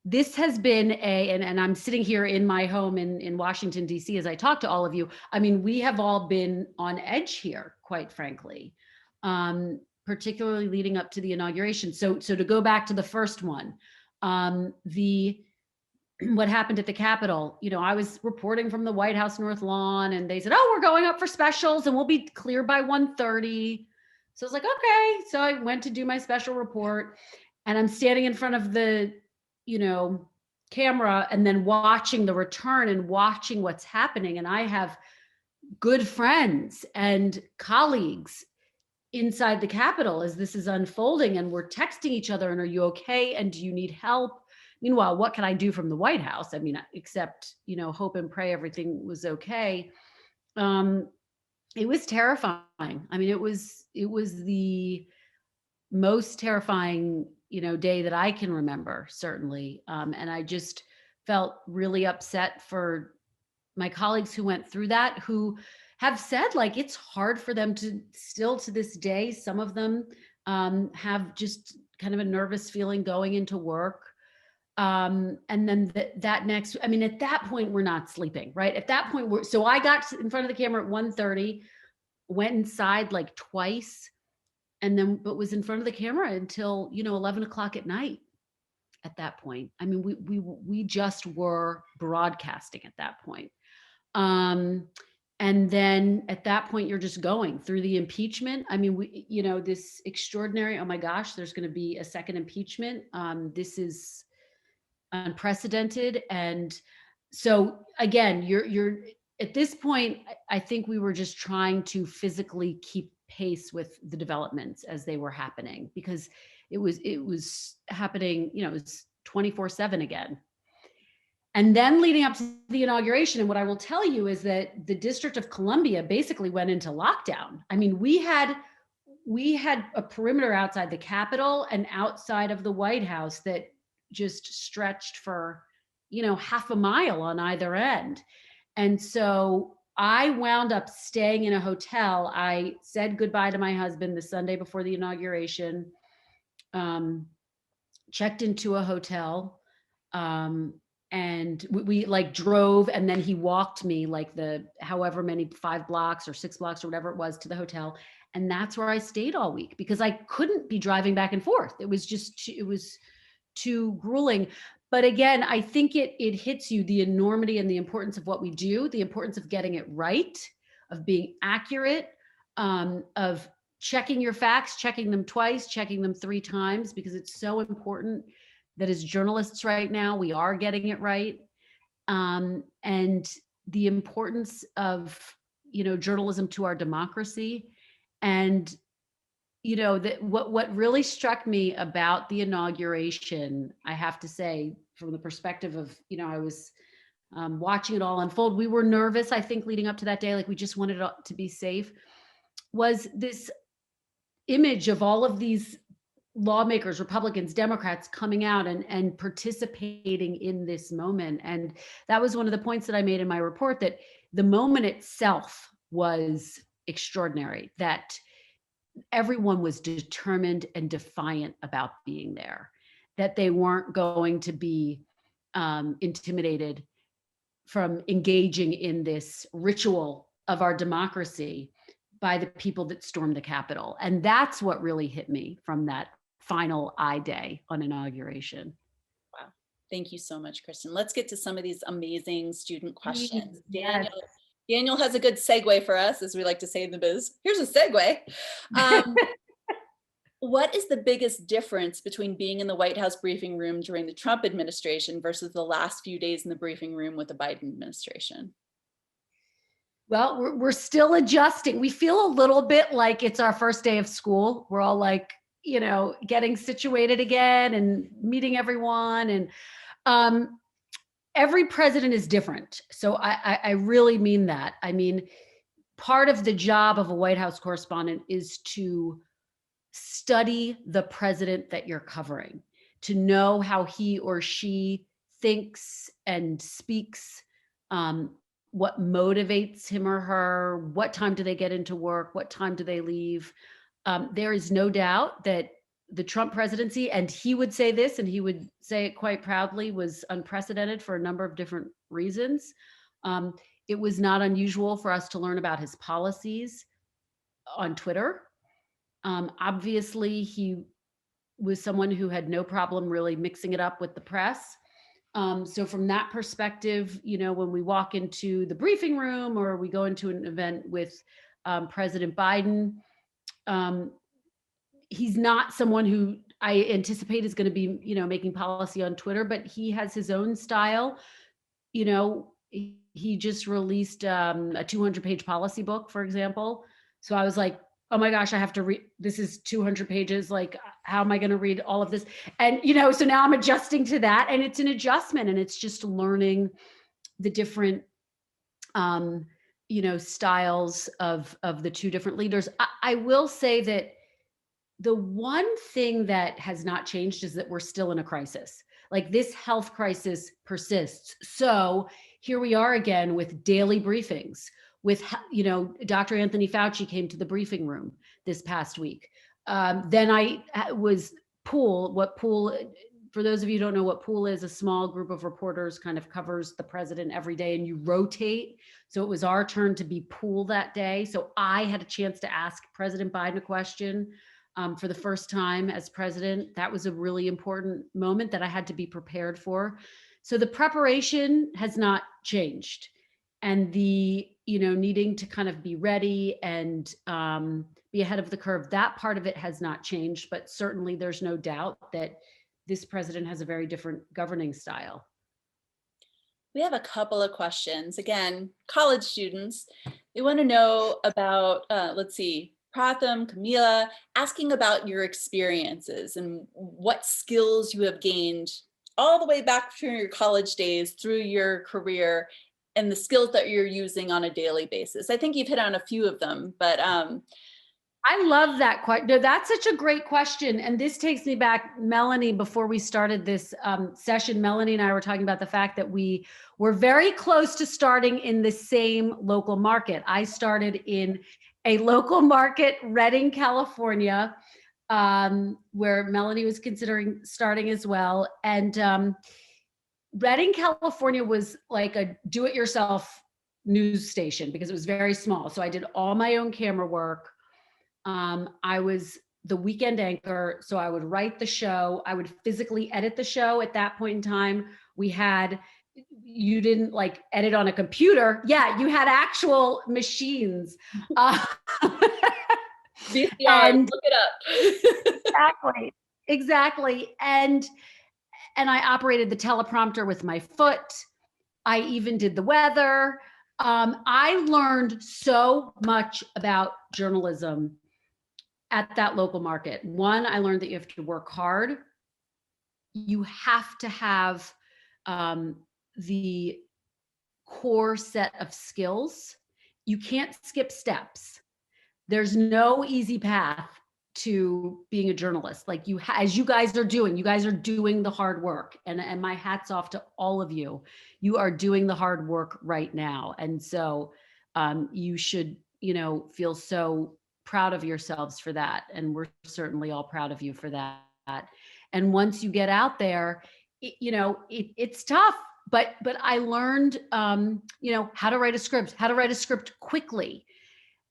this has been and I'm sitting here in my home in Washington, D.C. as I talk to all of you. I mean, we have all been on edge here, quite frankly, particularly leading up to the inauguration. So to go back to the first one, what happened at the Capitol, I was reporting from the White House North Lawn, and they said, oh, we're going up for specials and we'll be clear by 1:30. So I was like, okay. So I went to do my special report, and I'm standing in front of the, camera, and then watching the return and watching what's happening. And I have good friends and colleagues inside the Capitol as this is unfolding, and we're texting each other, and are you okay? And do you need help? Meanwhile, what can I do from the White House? I mean, except, hope and pray everything was okay. It was terrifying. I mean, it was the most terrifying, day that I can remember, certainly. And I just felt really upset for my colleagues who went through that, who have said, like, it's hard for them to still to this day. Some of them have just kind of a nervous feeling going into work. And then that next, I mean, at that point, we're not sleeping, right? At that point, so I got in front of the camera at 1:30, went inside like twice, and then, but was in front of the camera until, 11 o'clock at night at that point. I mean, we just were broadcasting at that point. And then at that point, you're just going through the impeachment. I mean, this extraordinary, oh my gosh, there's going to be a second impeachment. This is unprecedented. And so again, you're at this point, I think we were just trying to physically keep pace with the developments as they were happening, because it was happening, it was 24/7 again. And then leading up to the inauguration, and what I will tell you is that the District of Columbia basically went into lockdown. I mean, we had a perimeter outside the Capitol and outside of the White House that just stretched for, half a mile on either end. And so I wound up staying in a hotel. I said goodbye to my husband the Sunday before the inauguration, checked into a hotel, and we like drove, and then he walked me like the however many 5 blocks or 6 blocks or whatever it was to the hotel. And that's where I stayed all week, because I couldn't be driving back and forth. It was too grueling. But again, I think it hits you, the enormity and the importance of what we do, the importance of getting it right, of being accurate, of checking your facts, checking them twice, checking them 3 times, because it's so important that as journalists right now, we are getting it right. And the importance of, journalism to our democracy. And that what really struck me about the inauguration, I have to say, from the perspective of, I was watching it all unfold. We were nervous, I think, leading up to that day, like we just wanted it to be safe, was this image of all of these lawmakers, Republicans, Democrats coming out and participating in this moment. And that was one of the points that I made in my report, that the moment itself was extraordinary, that everyone was determined and defiant about being there, that they weren't going to be intimidated from engaging in this ritual of our democracy by the people that stormed the Capitol. And that's what really hit me from that final I-Day on inauguration. Wow. Thank you so much, Kristen. Let's get to some of these amazing student questions. Yes. Daniel has a good segue for us, as we like to say in the biz. Here's a segue. What is the biggest difference between being in the White House briefing room during the Trump administration versus the last few days in the briefing room with the Biden administration? Well, we're still adjusting. We feel a little bit like it's our first day of school. We're all like, getting situated again and meeting everyone. And every president is different. So I really mean that. I mean, part of the job of a White House correspondent is to study the president that you're covering, to know how he or she thinks and speaks, what motivates him or her, what time do they get into work, what time do they leave. There is no doubt that the Trump presidency, and he would say this, and he would say it quite proudly, was unprecedented for a number of different reasons. It was not unusual for us to learn about his policies on Twitter. Obviously, he was someone who had no problem really mixing it up with the press. So from that perspective, when we walk into the briefing room or we go into an event with President Biden, he's not someone who I anticipate is going to be, making policy on Twitter, but he has his own style. He just released a 200-page policy book, for example. So I was like, oh my gosh, I have to read, this is 200 pages. Like, how am I going to read all of this? And, so now I'm adjusting to that, and it's an adjustment, and it's just learning the different, styles of the two different leaders. I will say that the one thing that has not changed is that we're still in a crisis. Like, this health crisis persists. So here we are again with daily briefings with, Dr. Anthony Fauci came to the briefing room this past week. Then I was Pool. For those of you who don't know what Pool is, a small group of reporters kind of covers the president every day, and you rotate. So it was our turn to be Pool that day. So I had a chance to ask President Biden a question for the first time as president. That was a really important moment that I had to be prepared for. So the preparation has not changed, and the, needing to kind of be ready and be ahead of the curve, that part of it has not changed. But certainly there's no doubt that this president has a very different governing style. We have a couple of questions. Again, college students, they want to know about, let's see, Pratham, Camila, asking about your experiences and what skills you have gained all the way back from your college days through your career and the skills that you're using on a daily basis. I think you've hit on a few of them, but I love that question. No, that's such a great question. And this takes me back, Melanie, before we started this session, Melanie and I were talking about the fact that we were very close to starting in the same local market. I started in a local market, Redding, California, where Melanie was considering starting as well. And Redding, California was like a do-it-yourself news station because it was very small. So I did all my own camera work. I was the weekend anchor, so I would write the show. I would physically edit the show. At that point in time, you didn't like edit on a computer. Yeah, you had actual machines. VCR, look it up. Exactly. And I operated the teleprompter with my foot. I even did the weather. I learned so much about journalism at that local market. One, I learned that you have to work hard. You have to have the core set of skills. You can't skip steps. There's no easy path to being a journalist. Like as you guys are doing the hard work, and my hat's off to all of you. You are doing the hard work right now. And so you should, feel so proud of yourselves for that. And we're certainly all proud of you for that. And once you get out there, it's tough, but I learned, how to write a script quickly.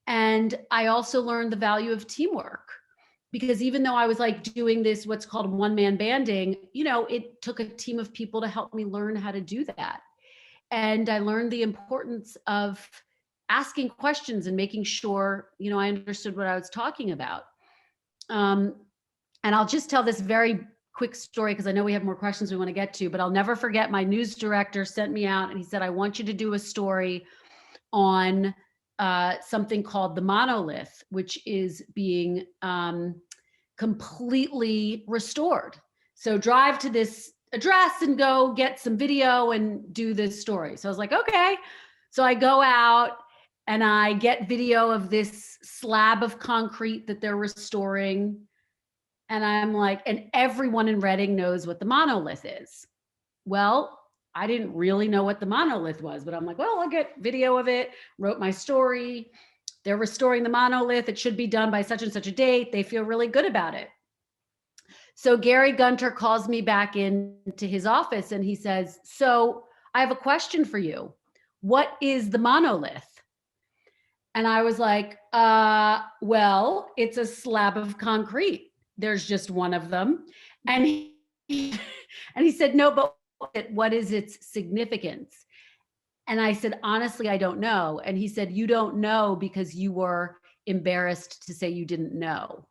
And I also learned the value of teamwork, because even though I was like doing this, what's called one-man banding, it took a team of people to help me learn how to do that. And I learned the importance of asking questions and making sure, I understood what I was talking about. And I'll just tell this very quick story because I know we have more questions we want to get to, but I'll never forget my news director sent me out and he said, I want you to do a story on something called the monolith, which is being completely restored. So drive to this address and go get some video and do this story. So I was like, okay. So I go out and I get video of this slab of concrete that they're restoring. And I'm like, and everyone in Reading knows what the monolith is. Well, I didn't really know what the monolith was, but I'm like, well, I'll get video of it, wrote my story. They're restoring the monolith. It should be done by such and such a date. They feel really good about it. So Gary Gunter calls me back into his office and he says, so I have a question for you. What is the monolith? And I was like, well, it's a slab of concrete. There's just one of them. And he said, no, but what is its significance? And I said, honestly, I don't know. And he said, you don't know because you were embarrassed to say you didn't know.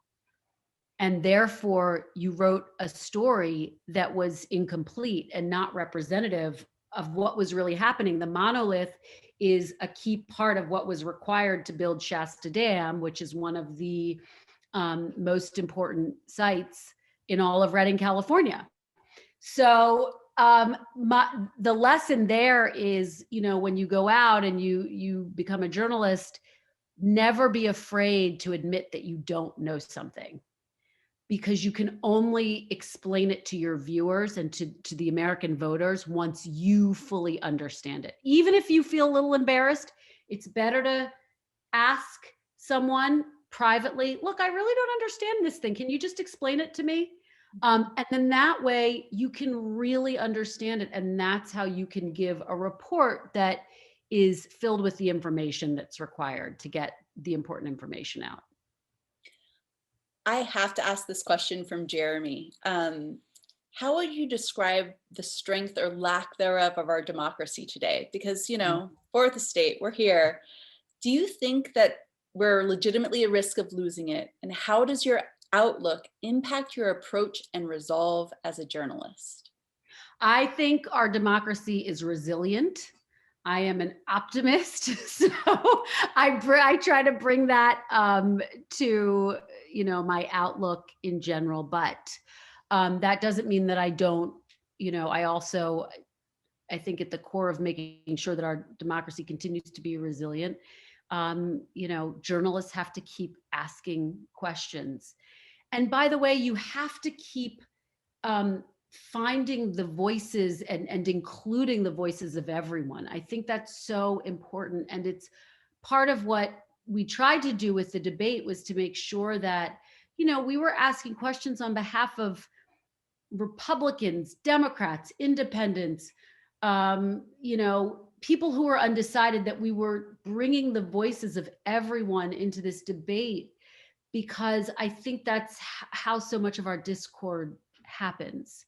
And therefore you wrote a story that was incomplete and not representative of what was really happening. The monolith is a key part of what was required to build Shasta Dam, which is one of the most important sites in all of Redding, California. So the lesson there is, when you go out and you become a journalist, never be afraid to admit that you don't know something, because you can only explain it to your viewers and to the American voters once you fully understand it. Even if you feel a little embarrassed, it's better to ask someone privately, look, I really don't understand this thing. Can you just explain it to me? And then that way you can really understand it. And that's how you can give a report that is filled with the information that's required to get the important information out. I have to ask this question from Jeremy. How would you describe the strength or lack thereof of our democracy today? Because, fourth estate, we're here. Do you think that we're legitimately at risk of losing it? And how does your outlook impact your approach and resolve as a journalist? I think our democracy is resilient. I am an optimist, so I try to bring that to my outlook in general. But that doesn't mean that I don't. I think at the core of making sure that our democracy continues to be resilient, journalists have to keep asking questions. And by the way, you have to keep finding the voices and including the voices of everyone. I think that's so important. And it's part of what we tried to do with the debate was to make sure that, we were asking questions on behalf of Republicans, Democrats, independents, people who are undecided, that we were bringing the voices of everyone into this debate, because I think that's how so much of our discord happens,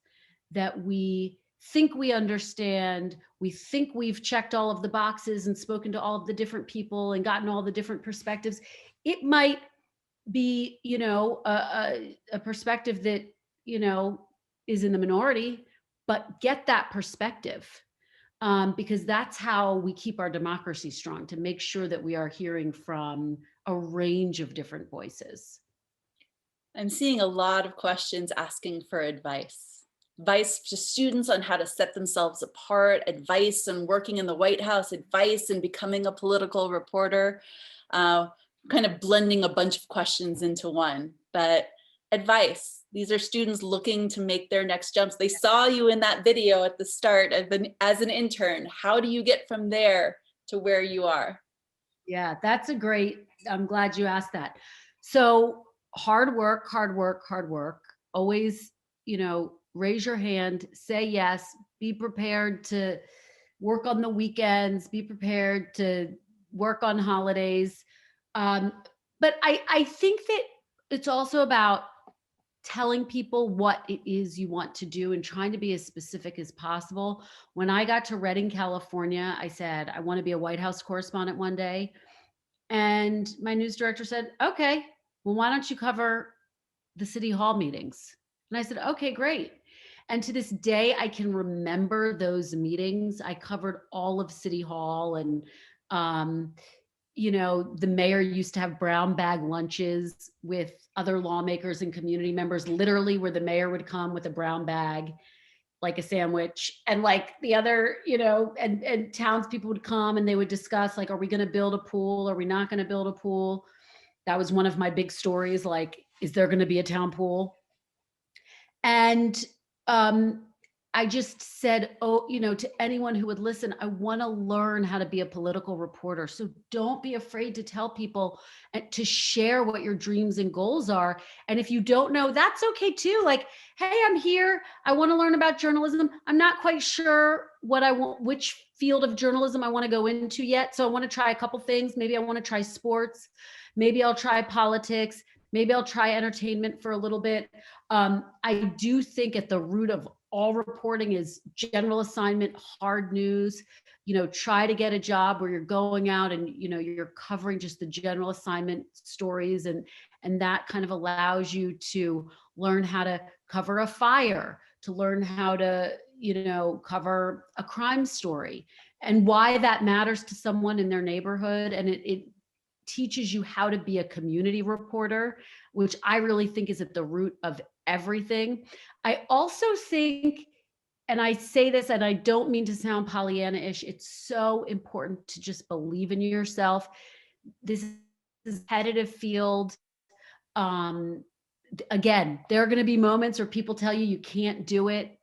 that we think we understand, we think we've checked all of the boxes and spoken to all of the different people and gotten all the different perspectives. It might be, a perspective that, is in the minority, but get that perspective. Because that's how we keep our democracy strong, to make sure that we are hearing from a range of different voices. I'm seeing a lot of questions asking for advice to students on how to set themselves apart, advice on working in the White House, advice in becoming a political reporter, kind of blending a bunch of questions into one. But advice. These are students looking to make their next jumps. They saw you in that video at the start as an intern. How do you get from there to where you are? Yeah, I'm glad you asked that. So hard work. Always, raise your hand, say yes, be prepared to work on the weekends, be prepared to work on holidays. But I think that it's also about telling people what it is you want to do and trying to be as specific as possible. When I got to Redding, California, I said, I want to be a White House correspondent one day. And my news director said, okay, well, why don't you cover the city hall meetings. And I said, okay, great. And to this day, I can remember those meetings. I covered all of City Hall, and the mayor used to have brown bag lunches with other lawmakers and community members, literally where the mayor would come with a brown bag, like a sandwich, and like the other, and townspeople would come and they would discuss, like, are we going to build a pool? Are we not going to build a pool? That was one of my big stories. Like, is there going to be a town pool? And I just said, to anyone who would listen, I want to learn how to be a political reporter. So don't be afraid to tell people and to share what your dreams and goals are. And if you don't know, that's okay too. Like, hey, I'm here. I want to learn about journalism. I'm not quite sure what I want, which field of journalism I want to go into yet. So I want to try a couple things. Maybe I want to try sports. Maybe I'll try politics. Maybe I'll try entertainment for a little bit. I do think at the root of all reporting is general assignment, hard news. Try to get a job where you're going out and, you're covering just the general assignment stories. And that kind of allows you to learn how to cover a fire, to learn how to, cover a crime story and why that matters to someone in their neighborhood. And it teaches you how to be a community reporter, which I really think is at the root of everything. I also think, and I say this, and I don't mean to sound Pollyanna-ish, it's so important to just believe in yourself. This is a competitive field. Again, there are going to be moments where people tell you can't do it.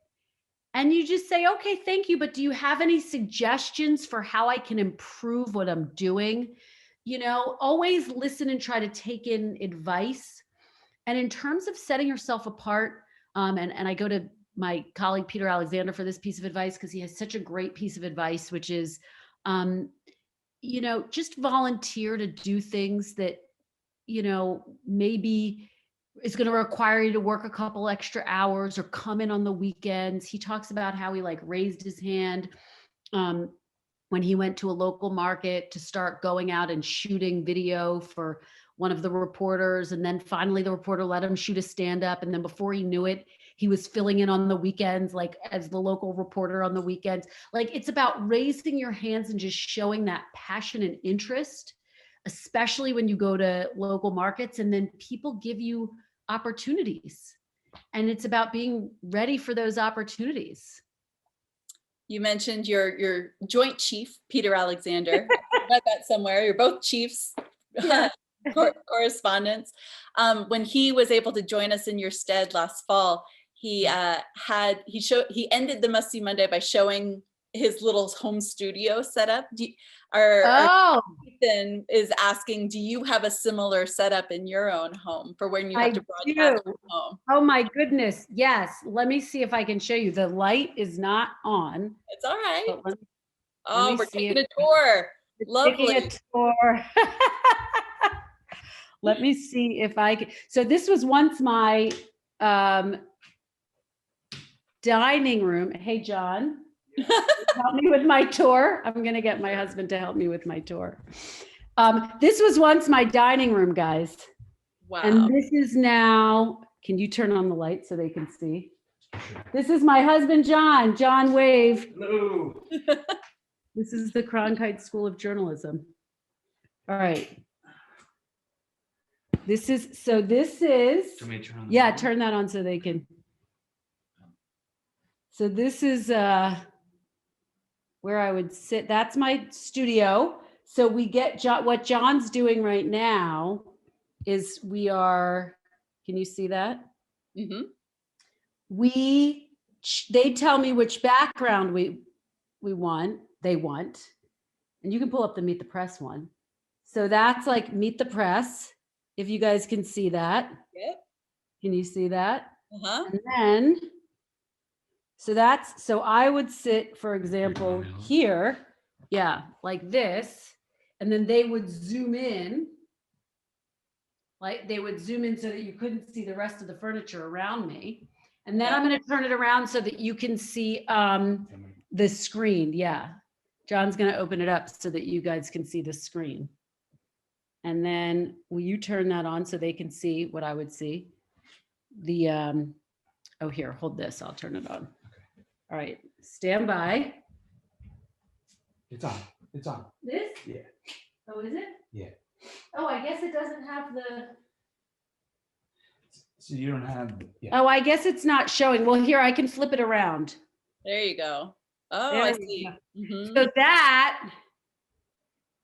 And you just say, okay, thank you. But do you have any suggestions for how I can improve what I'm doing? Always listen and try to take in advice. And in terms of setting yourself apart, and I go to my colleague, Peter Alexander, for this piece of advice, because he has such a great piece of advice, which is, just volunteer to do things that, maybe is going to require you to work a couple extra hours or come in on the weekends. He talks about how he raised his hand when he went to a local market to start going out and shooting video for one of the reporters. And then finally the reporter let him shoot a stand-up. And then before he knew it, he was filling in on the weekends, as the local reporter on the weekends. It's about raising your hands and just showing that passion and interest, especially when you go to local markets, and then people give you opportunities. And it's about being ready for those opportunities. You mentioned your joint chief, Peter Alexander. I read that somewhere. You're both chiefs, correspondents. When he was able to join us in your stead last fall, he ended the Must See Monday by showing his little home studio setup. Ethan is asking, do you have a similar setup in your own home for when you have to broadcast from home? Oh my goodness, yes. Let me see if I can show you. The light is not on. It's all right. Let me we're see taking a tour. Lovely. Taking a tour. Let me see if I can. So this was once my dining room. Hey, John. Help me with my tour. I'm going to get my husband to help me with my tour. This was once my dining room, guys. Wow. And this is now, can you turn on the light so they can see? This is my husband, John. John, wave. Hello. This is the Cronkite School of Journalism. All right. This is, turn that on so they can. So this is where I would sit. That's my studio. So we get what John's doing right now is can you see that? Mm-hmm. They tell me which background they want, and you can pull up the Meet the Press one. So that's Meet the Press, if you guys can see that. Yep. Can you see that? Uh-huh. And then, so I would sit, for example, here, like this, and then they would zoom in. They would zoom in so that you couldn't see the rest of the furniture around me. And then I'm going to turn it around so that you can see the screen. Yeah. John's going to open it up so that you guys can see the screen. And then will you turn that on so they can see what I would see? oh, here, hold this. I'll turn it on. All right, stand by. It's on. It's on. This? Yeah. Oh, is it? Yeah. Oh, I guess it doesn't have the. So you don't have. Yeah. Oh, I guess it's not showing. Well, here, I can flip it around. There you go. Oh, There I we see. go. Mhm. So that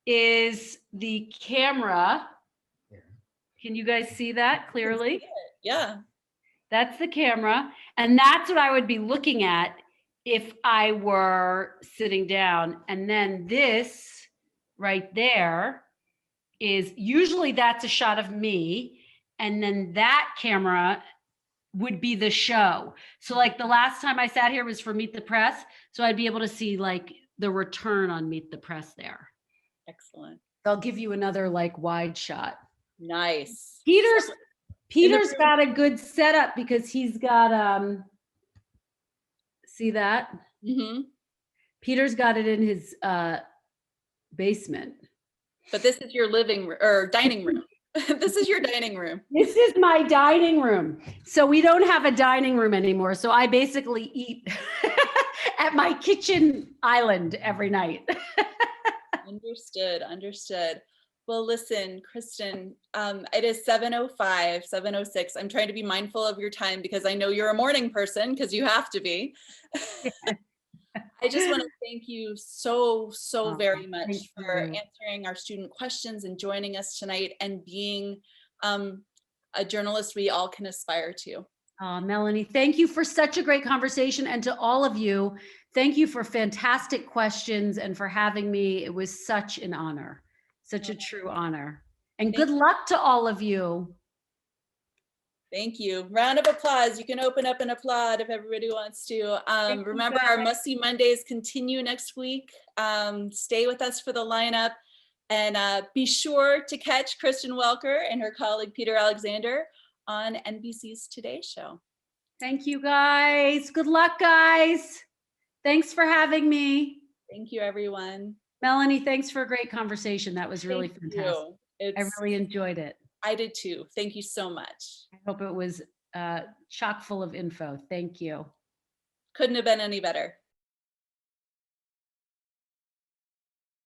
is the camera. Can you guys see that clearly? Yeah. That's the camera. And that's what I would be looking at if I were sitting down. And then this right there is usually that's a shot of me. And then that camera would be the show. So like the last time I sat here was for Meet the Press. So I'd be able to see like the return on Meet the Press there. Excellent. I'll give you another like wide shot. Nice. Peter's got a good setup because he's got see that? Mm-hmm. Peter's got it in his basement. But this is your living room or dining room. This is your dining room. This is my dining room. So we don't have a dining room anymore. So I basically eat at my kitchen island every night. Understood. Understood. Well, listen, Kristen, it is 7:05, 7:06. I'm trying to be mindful of your time because I know you're a morning person because you have to be. I just want to thank you so very much for answering our student questions and joining us tonight and being a journalist we all can aspire to. Melanie, thank you for such a great conversation. And to all of you, thank you for fantastic questions and for having me. It was such an honor, such a true honor. And good luck to all of you. Thank you. Round of applause. You can open up and applaud if everybody wants to. Remember, our Must See Mondays continue next week. Stay with us for the lineup. And be sure to catch Kristen Welker and her colleague Peter Alexander on NBC's Today Show. Thank you, guys. Good luck, guys. Thanks for having me. Thank you, everyone. Melanie, thanks for a great conversation. That was really fantastic. I really enjoyed it. I did too. Thank you so much. I hope it was chock full of info. Thank you. Couldn't have been any better.